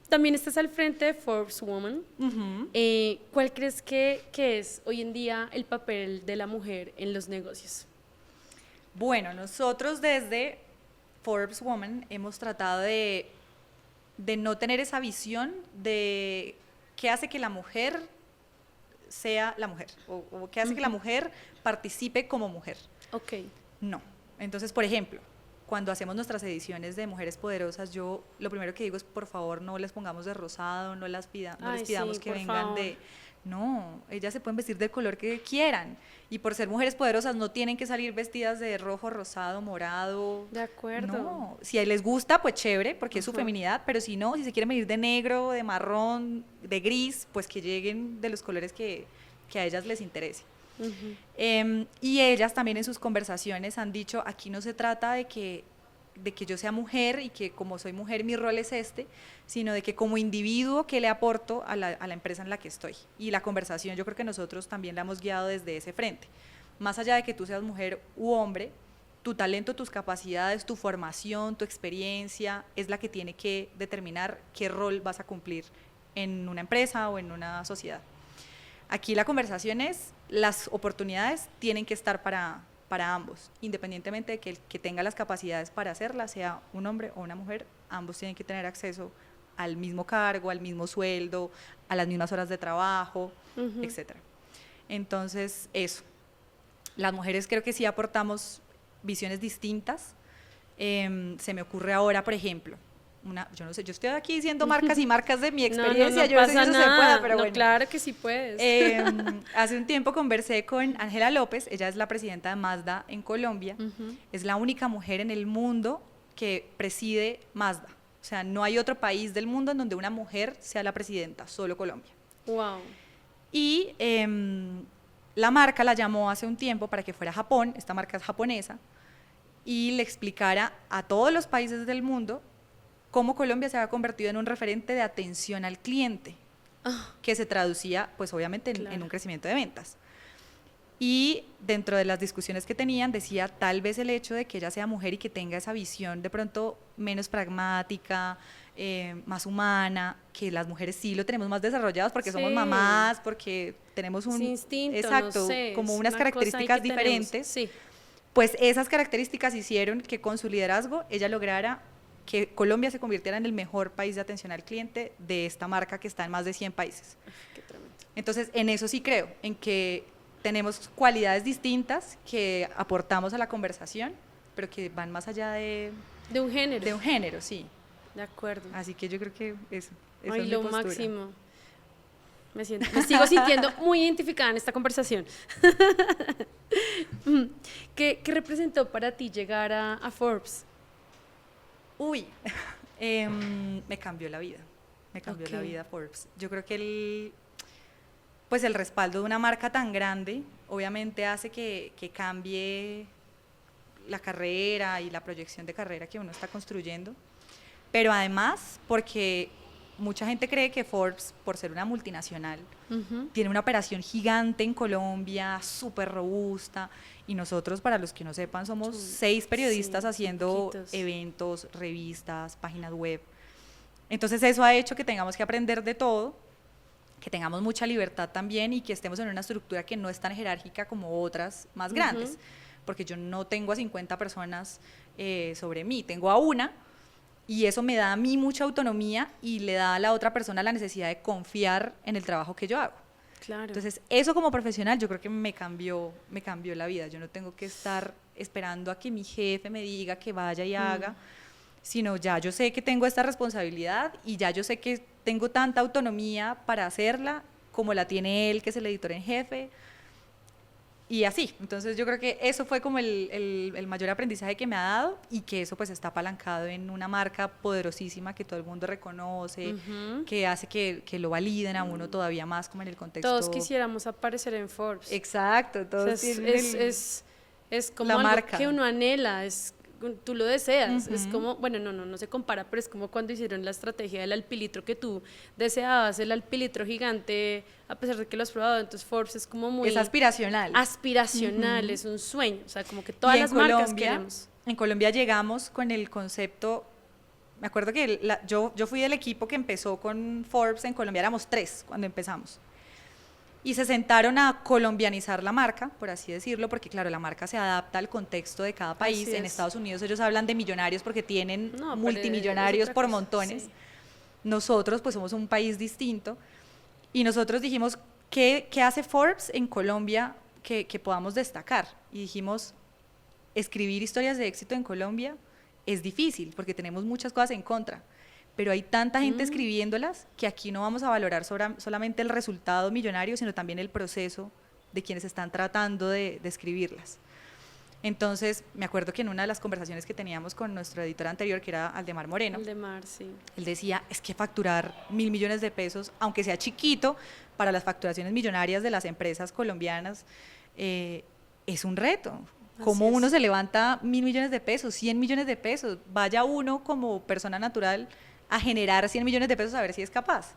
También estás al frente de Forbes Woman. ¿Cuál crees que es hoy en día el papel de la mujer en los negocios? Bueno, nosotros desde Forbes Woman hemos tratado de no tener esa visión de qué hace que la mujer sea la mujer o qué hace que la mujer participe como mujer. Ok. No. Entonces, por ejemplo, cuando hacemos nuestras ediciones de Mujeres Poderosas, yo lo primero que digo es, por favor, no les pongamos de rosado, no les pidamos que vengan de... No, ellas se pueden vestir del color que quieran. Y por ser mujeres poderosas no tienen que salir vestidas de rojo, rosado, morado. De acuerdo. No, si a les gusta, pues chévere, porque es su feminidad, pero si no, si se quieren venir de negro, de marrón, de gris, pues que lleguen de los colores que a ellas les interese. Y ellas también en sus conversaciones han dicho, aquí no se trata de que yo sea mujer y que como soy mujer mi rol es este, sino de que como individuo, ¿qué le aporto a la empresa en la que estoy? Y la conversación yo creo que nosotros también la hemos guiado desde ese frente. Más allá de que tú seas mujer u hombre, tu talento, tus capacidades, tu formación, tu experiencia es la que tiene que determinar qué rol vas a cumplir en una empresa o en una sociedad. Aquí la conversación es, las oportunidades tienen que estar para ambos, independientemente de que el que tenga las capacidades para hacerla, sea un hombre o una mujer, ambos tienen que tener acceso al mismo cargo, al mismo sueldo, a las mismas horas de trabajo, etcétera. Entonces, eso. Las mujeres creo que sí aportamos visiones distintas. Se me ocurre ahora, por ejemplo, yo no sé, yo estoy aquí diciendo marcas y marcas de mi experiencia, yo no sé si eso se pueda, pero bueno. Claro que sí puedes. Hace un tiempo conversé con Ángela López, ella es la presidenta de Mazda en Colombia, es la única mujer en el mundo que preside Mazda, o sea, no hay otro país del mundo en donde una mujer sea la presidenta, solo Colombia. Wow. Y la marca la llamó hace un tiempo para que fuera a Japón, esta marca es japonesa, y le explicara a todos los países del mundo cómo Colombia se había convertido en un referente de atención al cliente, que se traducía, pues obviamente, en un crecimiento de ventas. Y dentro de las discusiones que tenían, decía, tal vez el hecho de que ella sea mujer y que tenga esa visión de pronto menos pragmática, más humana, que las mujeres sí lo tenemos más desarrollados porque somos mamás, porque tenemos un instinto, exacto, no sé, como unas características diferentes. Sí. Pues esas características hicieron que con su liderazgo ella lograra que Colombia se convirtiera en el mejor país de atención al cliente de esta marca que está en más de 100 países. Qué tremendo. Entonces, en eso sí creo, en que tenemos cualidades distintas que aportamos a la conversación, pero que van más allá de un género. De un género, sí. De acuerdo. Así que yo creo que eso Ay, es lo mi postura. máximo. Me sigo sintiendo muy identificada en esta conversación. ¿Qué representó para ti llegar a Forbes? Uy, me cambió la vida, la vida Forbes. Yo creo que el respaldo de una marca tan grande obviamente hace que cambie la carrera y la proyección de carrera que uno está construyendo, pero además porque mucha gente cree que Forbes, por ser una multinacional, tiene una operación gigante en Colombia, súper robusta, y nosotros, para los que no sepan, somos 6 periodistas haciendo eventos, revistas, páginas web. Entonces eso ha hecho que tengamos que aprender de todo, que tengamos mucha libertad también y que estemos en una estructura que no es tan jerárquica como otras más grandes, porque yo no tengo a 50 personas sobre mí, tengo a una, y eso me da a mí mucha autonomía y le da a la otra persona la necesidad de confiar en el trabajo que yo hago. Claro. Entonces, eso como profesional yo creo que me cambió la vida. Yo no tengo que estar esperando a que mi jefe me diga que vaya y haga, sino ya yo sé que tengo esta responsabilidad y ya yo sé que tengo tanta autonomía para hacerla como la tiene él, que es el editor en jefe, y así. Entonces yo creo que eso fue como el mayor aprendizaje que me ha dado, y que eso pues está apalancado en una marca poderosísima que todo el mundo reconoce, que hace que lo validen a uno todavía más, como en el contexto. Todos quisiéramos aparecer en Forbes. Exacto, todos o sea, es como la algo marca que uno anhela, tú lo deseas, es como, bueno, no se compara, pero es como cuando hicieron la estrategia del alpilitro, que tú deseabas el alpilitro gigante, a pesar de que lo has probado. Entonces Forbes es como muy... Es aspiracional. Aspiracional, es un sueño, o sea, como que todas las marcas queremos. En Colombia llegamos con el concepto, me acuerdo que yo fui del equipo que empezó con Forbes en Colombia, éramos 3 cuando empezamos. Y se sentaron a colombianizar la marca, por así decirlo, porque claro, la marca se adapta al contexto de cada país. En Estados Unidos ellos hablan de millonarios porque tienen multimillonarios por montones. Sí. Nosotros pues somos un país distinto, y nosotros dijimos, ¿qué hace Forbes en Colombia que podamos destacar? Y dijimos, escribir historias de éxito en Colombia es difícil porque tenemos muchas cosas en contra, pero hay tanta gente escribiéndolas que aquí no vamos a valorar solamente el resultado millonario, sino también el proceso de quienes están tratando de escribirlas. Entonces, me acuerdo que en una de las conversaciones que teníamos con nuestro editor anterior, que era Aldemar Moreno, sí. Él decía, es que facturar 1.000 millones de pesos, aunque sea chiquito, para las facturaciones millonarias de las empresas colombianas, es un reto. ¿Cómo uno se levanta 1.000 millones de pesos, 100 millones de pesos? Vaya uno como persona natural a generar 100 millones de pesos a ver si es capaz.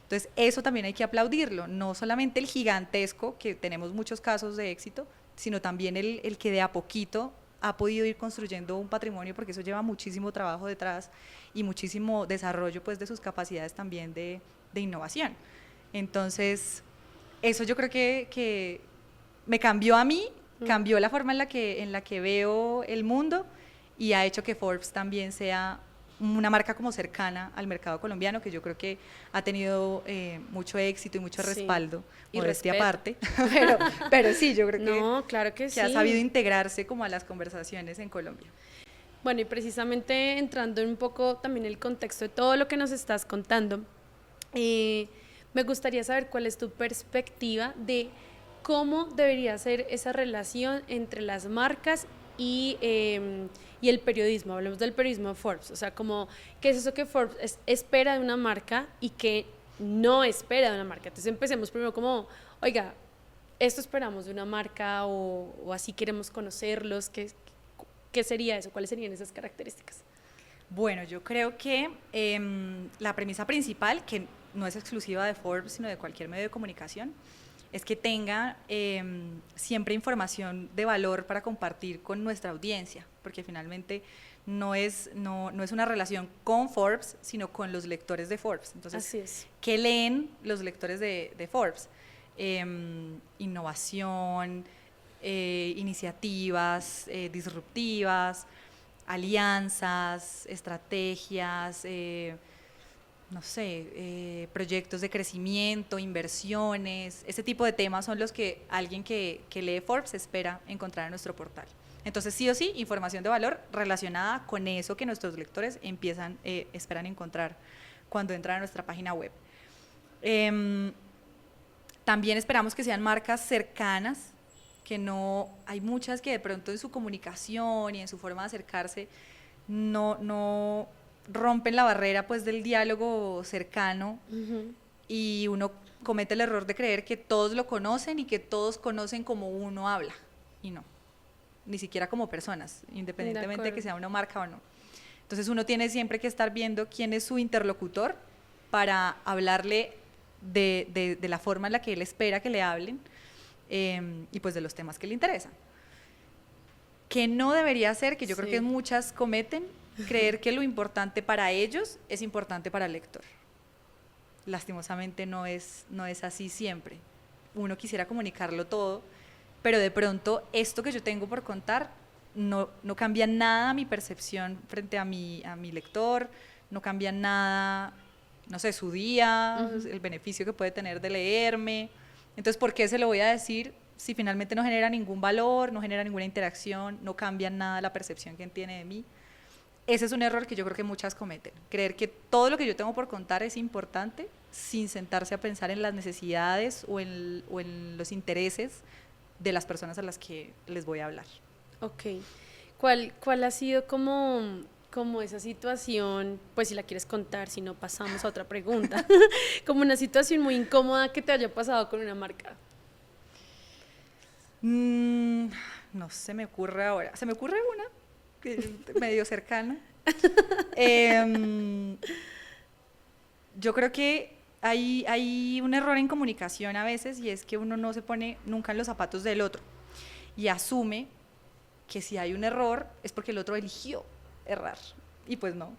Entonces, eso también hay que aplaudirlo, no solamente el gigantesco, que tenemos muchos casos de éxito, sino también el que de a poquito ha podido ir construyendo un patrimonio, porque eso lleva muchísimo trabajo detrás y muchísimo desarrollo pues de sus capacidades también de innovación. Entonces, eso yo creo que me cambió a mí, cambió la forma en la que veo el mundo, y ha hecho que Forbes también sea una marca como cercana al mercado colombiano, que yo creo que ha tenido mucho éxito y mucho respaldo, y modestia aparte, pero sí, yo creo claro que ha sabido integrarse como a las conversaciones en Colombia. Bueno, y precisamente entrando un poco también en el contexto de todo lo que nos estás contando, me gustaría saber cuál es tu perspectiva de cómo debería ser esa relación entre las marcas y el periodismo. Hablemos del periodismo de Forbes, o sea, como qué es eso que Forbes espera de una marca y que no espera de una marca. Entonces empecemos primero como, oiga, esto esperamos de una marca, o así queremos conocerlos. ¿Qué sería eso? ¿Cuáles serían esas características? Bueno, yo creo que la premisa principal, que no es exclusiva de Forbes, sino de cualquier medio de comunicación, es que tenga siempre información de valor para compartir con nuestra audiencia, porque finalmente no es una relación con Forbes, sino con los lectores de Forbes. Entonces, así es. ¿qué leen los lectores de Forbes? Innovación, iniciativas disruptivas, alianzas, estrategias, no sé, proyectos de crecimiento, inversiones. Ese tipo de temas son los que alguien que lee Forbes espera encontrar en nuestro portal. Entonces, sí o sí, información de valor relacionada con eso que nuestros lectores esperan encontrar cuando entran a nuestra página web. También esperamos que sean marcas cercanas, que no, hay muchas que de pronto en su comunicación y en su forma de acercarse no rompen la barrera pues del diálogo cercano, y uno comete el error de creer que todos lo conocen y que todos conocen como uno habla, y no, ni siquiera como personas, independientemente de que sea una marca o no. Entonces uno tiene siempre que estar viendo quién es su interlocutor para hablarle de la forma en la que él espera que le hablen, y pues de los temas que le interesan. Que no debería ser, que yo creo que muchas cometen, creer que lo importante para ellos es importante para el lector. Lastimosamente no es así siempre. Uno quisiera comunicarlo todo, pero de pronto esto que yo tengo por contar no cambia nada mi percepción frente a mi lector, no cambia nada, no sé, su día, el beneficio que puede tener de leerme. Entonces, ¿por qué se lo voy a decir si finalmente no genera ningún valor, no genera ninguna interacción, no cambia nada la percepción que tiene de mí. Ese es un error que yo creo que muchas cometen, creer que todo lo que yo tengo por contar es importante sin sentarse a pensar en las necesidades o en los intereses de las personas a las que les voy a hablar. Ok. ¿Cuál ha sido como esa situación, pues si la quieres contar, si no pasamos a otra pregunta, como una situación muy incómoda que te haya pasado con una marca? No se me ocurre ahora. Se me ocurre una que es medio cercana. Yo creo que hay un error en comunicación a veces, y es que uno no se pone nunca en los zapatos del otro y asume que si hay un error es porque el otro eligió errar, y pues no,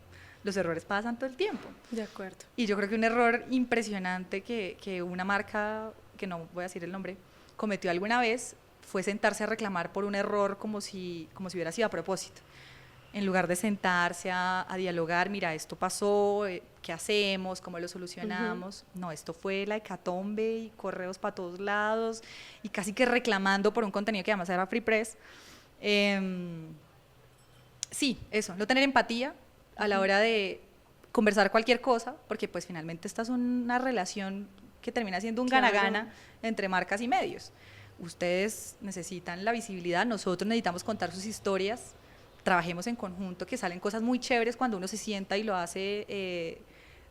los errores pasan todo el tiempo. De acuerdo. Y yo creo que un error impresionante que una marca, que no voy a decir el nombre, cometió alguna vez fue sentarse a reclamar por un error como si hubiera sido a propósito, en lugar de sentarse a dialogar. Mira, esto pasó, ¿qué hacemos? ¿Cómo lo solucionamos? No, esto fue la hecatombe y correos para todos lados y casi que reclamando por un contenido que además era Free Press. Sí, eso, no tener empatía a la hora de conversar cualquier cosa, porque pues finalmente esta es una relación que termina siendo un gana-gana entre marcas y medios. Ustedes necesitan la visibilidad, nosotros necesitamos contar sus historias, trabajemos en conjunto, que salen cosas muy chéveres cuando uno se sienta y lo hace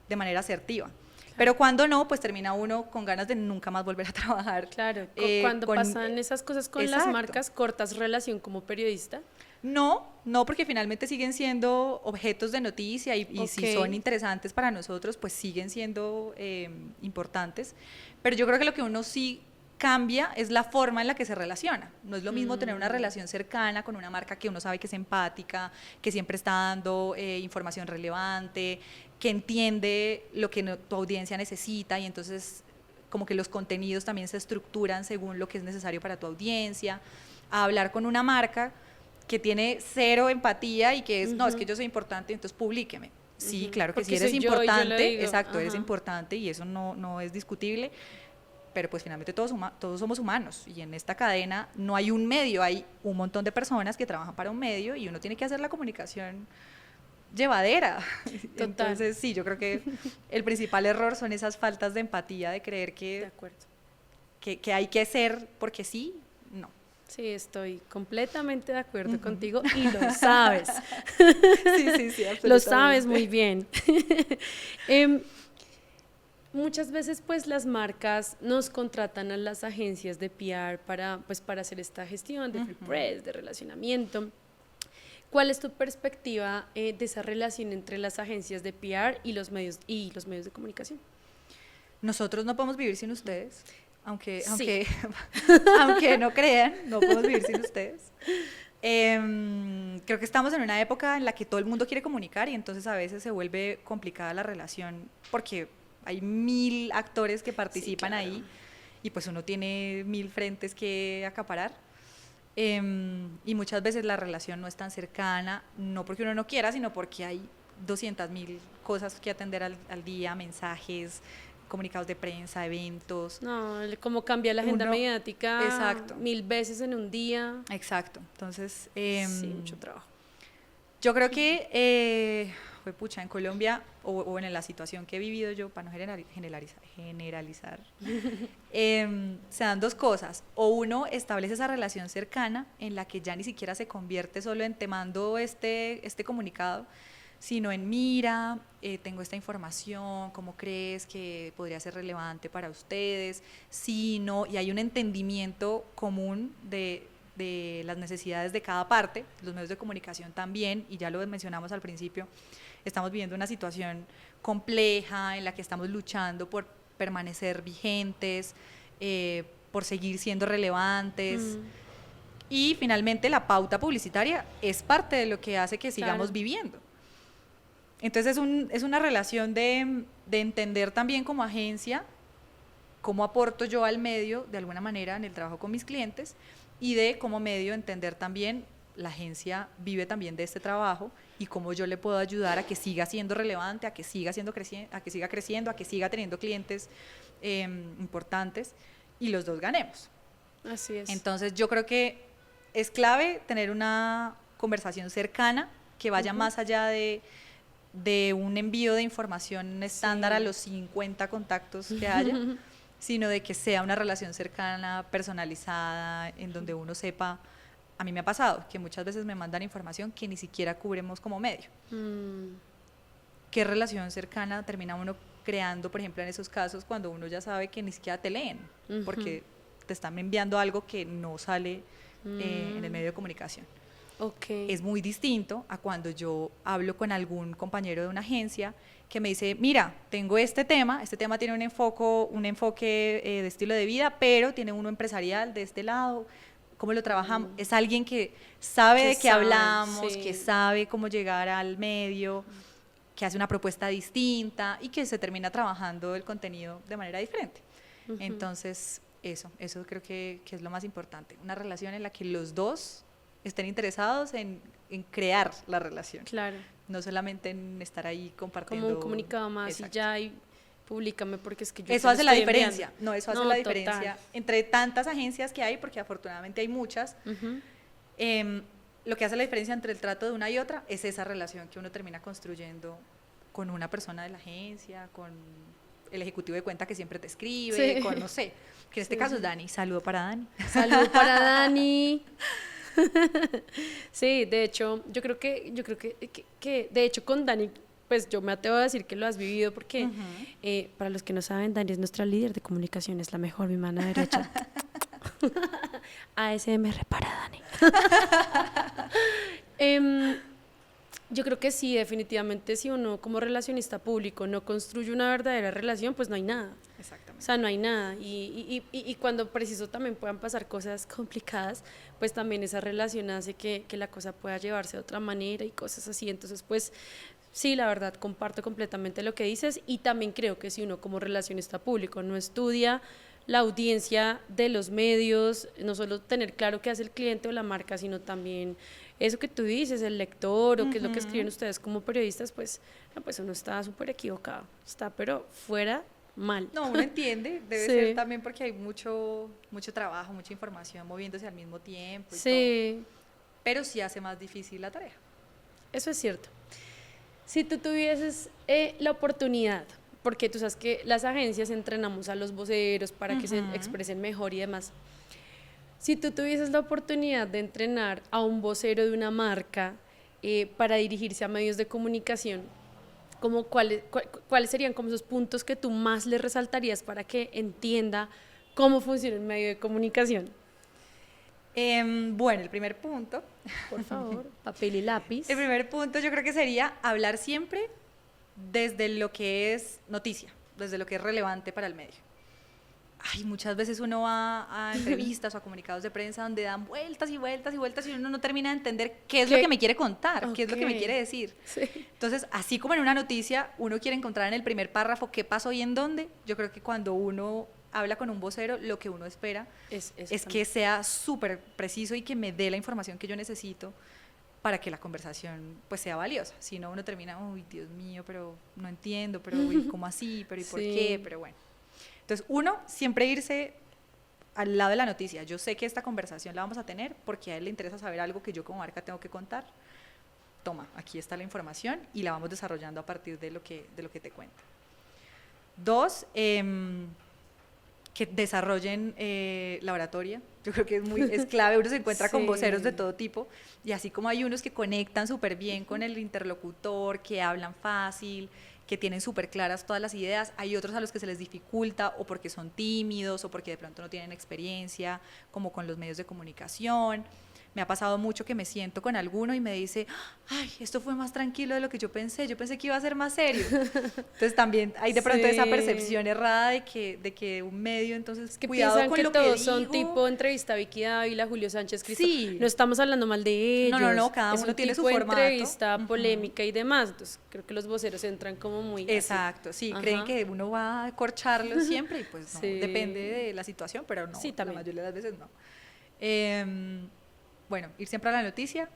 de manera asertiva. Pero cuando no, pues termina uno con ganas de nunca más volver a trabajar. Claro, cuando pasan esas cosas con las marcas, ¿cortas relación como periodista? No, porque finalmente siguen siendo objetos de noticia y si son interesantes para nosotros, pues siguen siendo importantes. Pero yo creo que lo que uno sí cambia es la forma en la que se relaciona. No es lo mismo tener una relación cercana con una marca que uno sabe que es empática, que siempre está dando información relevante, que entiende lo que tu audiencia necesita, y entonces como que los contenidos también se estructuran según lo que es necesario para tu audiencia, a hablar con una marca que tiene cero empatía y que es, no, es que yo soy importante, entonces publíqueme. Sí, claro que sí, eres importante, exacto, eres importante y eso no es discutible, pero pues finalmente todos somos humanos, y en esta cadena no hay un medio, hay un montón de personas que trabajan para un medio y uno tiene que hacer la comunicación llevadera. Total. Entonces sí, yo creo que el principal error son esas faltas de empatía, de creer que hay que ser porque sí, no. Sí, estoy completamente de acuerdo contigo y lo sabes. Sí, absolutamente. Lo sabes muy bien. Muchas veces pues las marcas nos contratan a las agencias de PR para hacer esta gestión de Free Press, de relacionamiento. ¿Cuál es tu perspectiva de esa relación entre las agencias de PR y los medios de comunicación? Nosotros no podemos vivir sin ustedes, aunque no crean, no podemos vivir sin ustedes. Creo que estamos en una época en la que todo el mundo quiere comunicar y entonces a veces se vuelve complicada la relación porque hay 1000 actores que participan ahí y pues uno tiene 1000 frentes que acaparar. Y muchas veces la relación no es tan cercana, no porque uno no quiera, sino porque hay 200.000 cosas que atender al día, mensajes, comunicados de prensa, eventos. No, como cambia la agenda mediática. Exacto. 1000 veces en un día. Exacto, entonces sí, mucho trabajo. Yo creo que en Colombia o en la situación que he vivido yo, para no generalizar, se dan dos cosas. O uno establece esa relación cercana en la que ya ni siquiera se convierte solo en te mando este comunicado, sino en mira, tengo esta información, ¿cómo crees que podría ser relevante para ustedes? Sí, no, y hay un entendimiento común de las necesidades de cada parte, los medios de comunicación también, y ya lo mencionamos al principio, estamos viviendo una situación compleja en la que estamos luchando por permanecer vigentes, por seguir siendo relevantes, y finalmente la pauta publicitaria es parte de lo que hace que sigamos viviendo. Entonces es una relación de entender también como agencia cómo aporto yo al medio de alguna manera en el trabajo con mis clientes, y de como medio entender también la agencia vive también de este trabajo y cómo yo le puedo ayudar a que siga siendo relevante, a que siga creciendo, a que siga teniendo clientes importantes y los dos ganemos. Así es. Entonces yo creo que es clave tener una conversación cercana que vaya más allá de un envío de información estándar a los 50 contactos que haya, sino de que sea una relación cercana, personalizada, en donde uno sepa. A mí me ha pasado que muchas veces me mandan información que ni siquiera cubrimos como medio. ¿Qué relación cercana termina uno creando, por ejemplo, en esos casos, cuando uno ya sabe que ni siquiera te leen, porque te están enviando algo que no sale en el medio de comunicación? Okay. Es muy distinto a cuando yo hablo con algún compañero de una agencia que me dice, mira, tengo este tema tiene un enfoque de estilo de vida, pero tiene uno empresarial de este lado. ¿Cómo lo trabajamos? Es alguien que sabe de qué hablamos, que sabe cómo llegar al medio, que hace una propuesta distinta y que se termina trabajando el contenido de manera diferente. Entonces, eso creo que es lo más importante. Una relación en la que los dos estén interesados en crear la relación. Claro. No solamente en estar ahí compartiendo. Como un comunicado más. Exacto. Y ya, y públicame porque es que yo eso hace la diferencia. Enviando. No, eso hace la diferencia entre tantas agencias que hay, porque afortunadamente hay muchas. Lo que hace la diferencia entre el trato de una y otra es esa relación que uno termina construyendo con una persona de la agencia, con el ejecutivo de cuenta que siempre te escribe, con, no sé, que en este caso es Dani. Saludo para Dani. Saludo para Dani. Sí, de hecho, yo creo que de hecho con Dani, pues yo me atrevo a decir que lo has vivido porque para los que no saben, Dani es nuestra líder de comunicación, es la mejor, mi mano derecha. ASMR para Dani. Yo creo que sí, definitivamente, si uno como relacionista público no construye una verdadera relación, pues no hay nada. Exactamente. O sea, no hay nada. Y cuando preciso también puedan pasar cosas complicadas, pues también esa relación hace que la cosa pueda llevarse de otra manera y cosas así. Entonces, pues sí, la verdad, comparto completamente lo que dices, y también creo que si uno como relacionista público no estudia la audiencia de los medios, no solo tener claro qué hace el cliente o la marca, sino también eso que tú dices, el lector, o qué es lo que escriben ustedes como periodistas, pues, no, pues uno está súper equivocado, está pero fuera mal. No, uno entiende, debe ser también porque hay mucho trabajo, mucha información moviéndose al mismo tiempo y todo, pero sí hace más difícil la tarea. Eso es cierto. Si tú tuvieses la oportunidad, porque tú sabes que las agencias entrenamos a los voceros para que se expresen mejor y demás. Si tú tuvieses la oportunidad de entrenar a un vocero de una marca para dirigirse a medios de comunicación, ¿cuáles serían como esos puntos que tú más le resaltarías para que entienda cómo funciona un medio de comunicación? Bueno, el primer punto. Por favor, papel y lápiz. El primer punto yo creo que sería hablar siempre desde lo que es noticia, desde lo que es relevante para el medio. Ay, muchas veces uno va a entrevistas o a comunicados de prensa donde dan vueltas y vueltas y vueltas y uno no termina de entender qué es lo que me quiere contar, qué es lo que me quiere decir. Sí. Entonces, así como en una noticia uno quiere encontrar en el primer párrafo qué pasó y en dónde, yo creo que cuando uno habla con un vocero, lo que uno espera es que sea súper preciso y que me dé la información que yo necesito para que la conversación pues sea valiosa. Si no, uno termina, uy, Dios mío, pero no entiendo, pero uy, ¿cómo así? Pero ¿y por qué? Pero bueno. Entonces, uno, siempre irse al lado de la noticia. Yo sé que esta conversación la vamos a tener porque a él le interesa saber algo que yo como marca tengo que contar. Toma, aquí está la información y la vamos desarrollando a partir de lo que te cuento. 2, que desarrollen la oratoria. Yo creo que es clave. Uno se encuentra con voceros de todo tipo y así como hay unos que conectan súper bien con el interlocutor, que hablan fácil, que tienen súper claras todas las ideas, hay otros a los que se les dificulta o porque son tímidos o porque de pronto no tienen experiencia como con los medios de comunicación. Me ha pasado mucho que me siento con alguno y me dice, ay, esto fue más tranquilo de lo que yo pensé que iba a ser más serio. Entonces también hay de pronto esa percepción errada de que un medio, entonces es que cuidado piensan con que lo todos que son digo. tipo entrevista Vicky Dávila, Julio Sánchez Cristo. Sí. No estamos hablando mal de ellos. No, cada uno tiene su formato. Es un tipo de entrevista polémica y demás. Entonces creo que los voceros entran como muy exacto, así. Sí, creen que uno va a corcharlo siempre y pues no, depende de la situación, pero no, la mayoría de las veces no. Bueno, ir siempre a la noticia,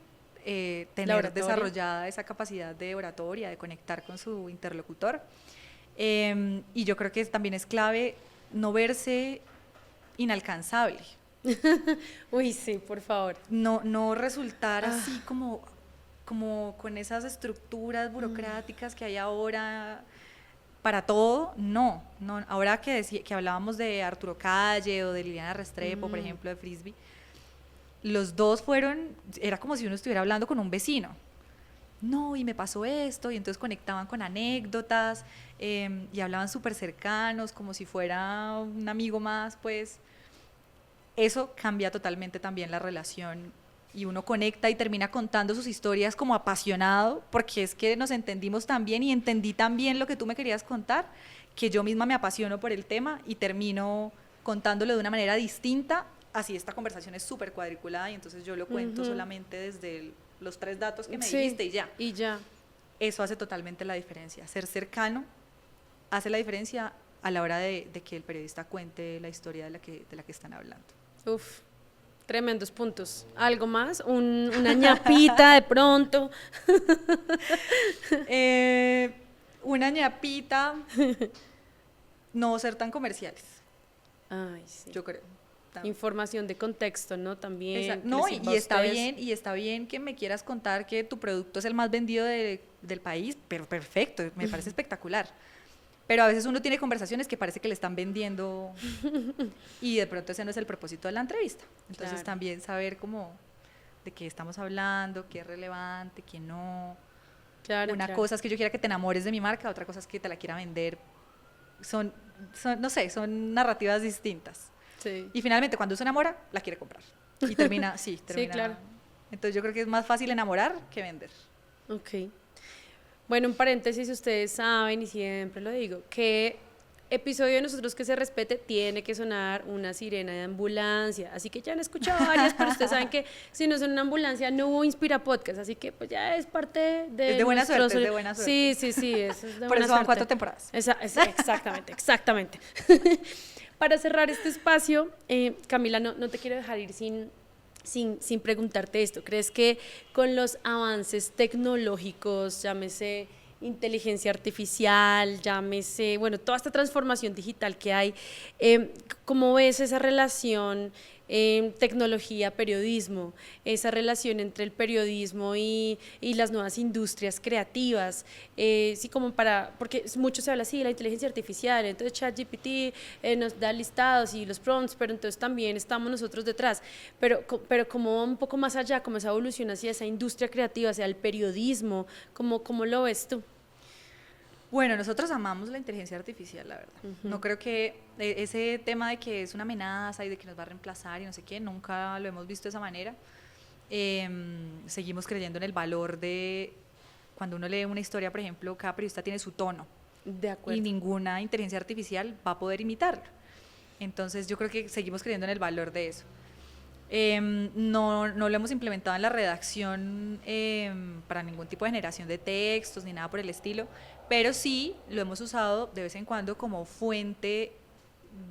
tener desarrollada esa capacidad de oratoria, de conectar con su interlocutor. Y yo creo que también es clave no verse inalcanzable. Uy, sí, por favor. No resultar así como con esas estructuras burocráticas que hay ahora para todo, no. Ahora que hablábamos de Arturo Calle o de Liliana Restrepo, por ejemplo, de Frisbee, los dos era como si uno estuviera hablando con un vecino. No, y me pasó esto, y entonces conectaban con anécdotas, y hablaban súper cercanos, como si fuera un amigo más, pues. Eso cambia totalmente también la relación, y uno conecta y termina contando sus historias como apasionado, porque es que nos entendimos tan bien y entendí tan bien lo que tú me querías contar, que yo misma me apasiono por el tema y termino contándolo de una manera distinta. Así esta conversación es súper cuadriculada y entonces yo lo cuento solamente desde los 3 datos que me dijiste y ya. Eso hace totalmente la diferencia. Ser cercano hace la diferencia a la hora de que el periodista cuente la historia de la que están hablando. Uf, tremendos puntos. ¿Algo más? ¿Una ñapita de pronto? Una ñapita, no ser tan comerciales. Ay, sí. Yo creo. Información de contexto, ¿no? También. No, y está bien que me quieras contar que tu producto es el más vendido del país, pero perfecto, me parece espectacular. Pero a veces uno tiene conversaciones que parece que le están vendiendo y de pronto ese no es el propósito de la entrevista. Entonces también saber cómo de qué estamos hablando, qué es relevante, qué no. Una cosa es que yo quiera que te enamores de mi marca, otra cosa es que te la quiera vender. Son narrativas distintas. Sí. Y finalmente cuando se enamora, la quiere comprar. Y termina. Sí, claro. Entonces yo creo que es más fácil enamorar que vender. Ok. Bueno, un paréntesis, ustedes saben, y siempre lo digo, que episodio de Nosotros que se respete tiene que sonar una sirena de ambulancia, así que ya han escuchado varias, pero ustedes saben que si no suena una ambulancia no hubo Inspira Podcast, así que pues ya es parte de es de buena suerte, es de buena suerte. Sí, eso es de Por buena eso van suerte. 4 temporadas. Exactamente. Para cerrar este espacio, Camila, no te quiero dejar ir sin preguntarte esto. ¿Crees que con los avances tecnológicos, llámese inteligencia artificial, llámese, bueno, toda esta transformación digital que hay, cómo ves esa relación tecnología-periodismo, esa relación entre el periodismo y las nuevas industrias creativas, sí, porque mucho se habla así de la inteligencia artificial, entonces ChatGPT nos da listados y los prompts, pero entonces también estamos nosotros detrás, pero como va un poco más allá, como esa evolución hacia esa industria creativa, hacia el periodismo, ¿cómo lo ves tú? Bueno, nosotros amamos la inteligencia artificial, la verdad. No creo que ese tema de que es una amenaza y de que nos va a reemplazar y no sé qué, nunca lo hemos visto de esa manera. Seguimos creyendo en el valor de, cuando uno lee una historia, por ejemplo, cada periodista tiene su tono. De acuerdo. Y ninguna inteligencia artificial va a poder imitarlo. Entonces yo creo que seguimos creyendo en el valor de eso. No lo hemos implementado en la redacción para ningún tipo de generación de textos ni nada por el estilo, pero sí lo hemos usado de vez en cuando como fuente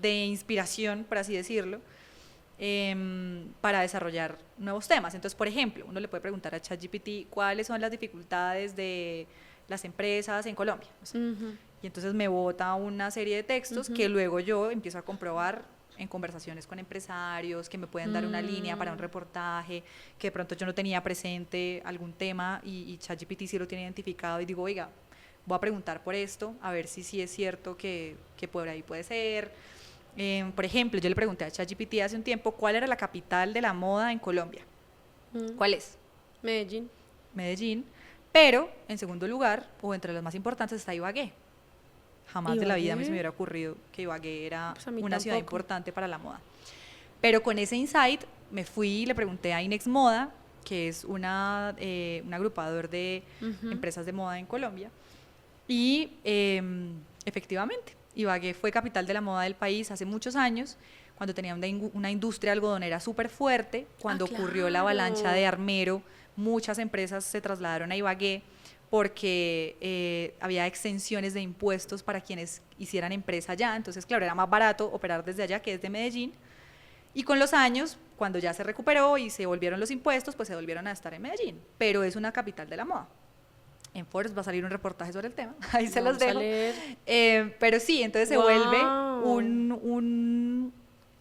de inspiración, por así decirlo, para desarrollar nuevos temas. Entonces, por ejemplo, uno le puede preguntar a ChatGPT cuáles son las dificultades de las empresas en Colombia. O sea, y entonces me bota una serie de textos que luego yo empiezo a comprobar en conversaciones con empresarios que me pueden dar una línea para un reportaje, que de pronto yo no tenía presente algún tema y ChatGPT sí lo tiene identificado y digo, oiga, voy a preguntar por esto, a ver si sí es cierto que por ahí puede ser. Por ejemplo, yo le pregunté a ChatGPT hace un tiempo cuál era la capital de la moda en Colombia. ¿Cuál es? Medellín, pero en segundo lugar, o entre los más importantes, está Ibagué. Jamás de la vida a mí se me hubiera ocurrido que Ibagué era una ciudad importante para la moda. Pero con ese insight me fui y le pregunté a Inex Moda, que es un agrupador de empresas de moda en Colombia, y efectivamente, Ibagué fue capital de la moda del país hace muchos años, cuando tenía una industria algodonera súper fuerte. Cuando ocurrió la avalancha de Armero, muchas empresas se trasladaron a Ibagué porque había exenciones de impuestos para quienes hicieran empresa allá. Entonces, claro, era más barato operar desde allá que desde Medellín. Y con los años, cuando ya se recuperó y se volvieron los impuestos, pues se volvieron a estar en Medellín. Pero es una capital de la moda. En Forbes va a salir un reportaje sobre el tema, ahí se los dejo. Pero sí, entonces se vuelve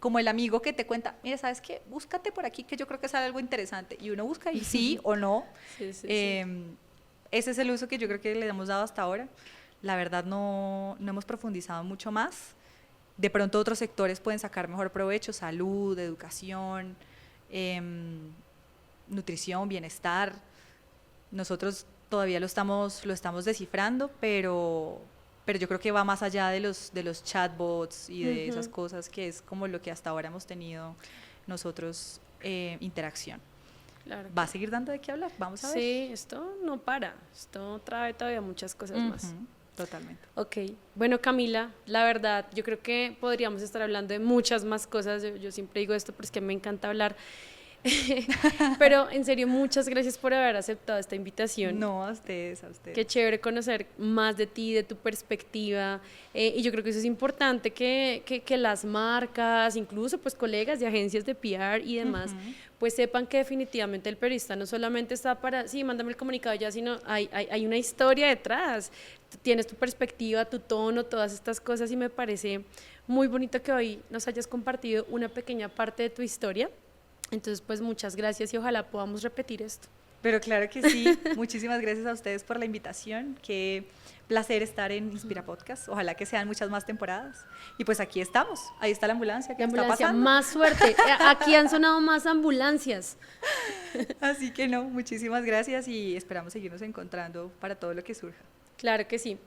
como el amigo que te cuenta, mira, ¿sabes qué? Búscate por aquí que yo creo que sale algo interesante. Y uno busca y sí o no. Sí. Ese es el uso que yo creo que le hemos dado hasta ahora. La verdad no hemos profundizado mucho más. De pronto otros sectores pueden sacar mejor provecho, salud, educación, nutrición, bienestar. Nosotros todavía lo estamos descifrando, pero yo creo que va más allá de los chatbots y de esas cosas, que es como lo que hasta ahora hemos tenido nosotros interacción. Claro. Va a seguir dando de qué hablar, vamos a ver. Sí, esto no para, esto trae todavía muchas cosas más. Totalmente. Ok, bueno Camila, la verdad yo creo que podríamos estar hablando de muchas más cosas, yo siempre digo esto porque es que me encanta hablar, pero en serio muchas gracias por haber aceptado esta invitación. No, a ustedes. Qué chévere conocer más de ti, de tu perspectiva, y yo creo que eso es importante que las marcas, incluso pues colegas de agencias de PR y demás, pues sepan que definitivamente el periodista no solamente está para, sí, mándame el comunicado ya, sino hay una historia detrás, tienes tu perspectiva, tu tono, todas estas cosas, y me parece muy bonito que hoy nos hayas compartido una pequeña parte de tu historia. Entonces, pues muchas gracias y ojalá podamos repetir esto. Pero claro que sí, muchísimas gracias a ustedes por la invitación, qué placer estar en Inspira Podcast, ojalá que sean muchas más temporadas. Y pues aquí estamos, ahí está la ambulancia, ¿qué está pasando? Más suerte, aquí han sonado más ambulancias. Así que no, muchísimas gracias y esperamos seguirnos encontrando para todo lo que surja. Claro que sí.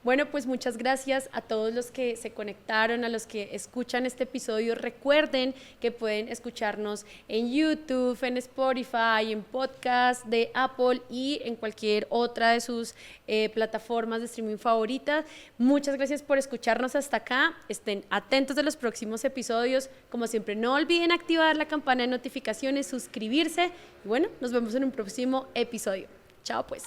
Bueno, pues muchas gracias a todos los que se conectaron, a los que escuchan este episodio. Recuerden que pueden escucharnos en YouTube, en Spotify, en podcast de Apple y en cualquier otra de sus plataformas de streaming favoritas. Muchas gracias por escucharnos hasta acá. Estén atentos de los próximos episodios. Como siempre, no olviden activar la campana de notificaciones, suscribirse. Y bueno, nos vemos en un próximo episodio. Chao pues.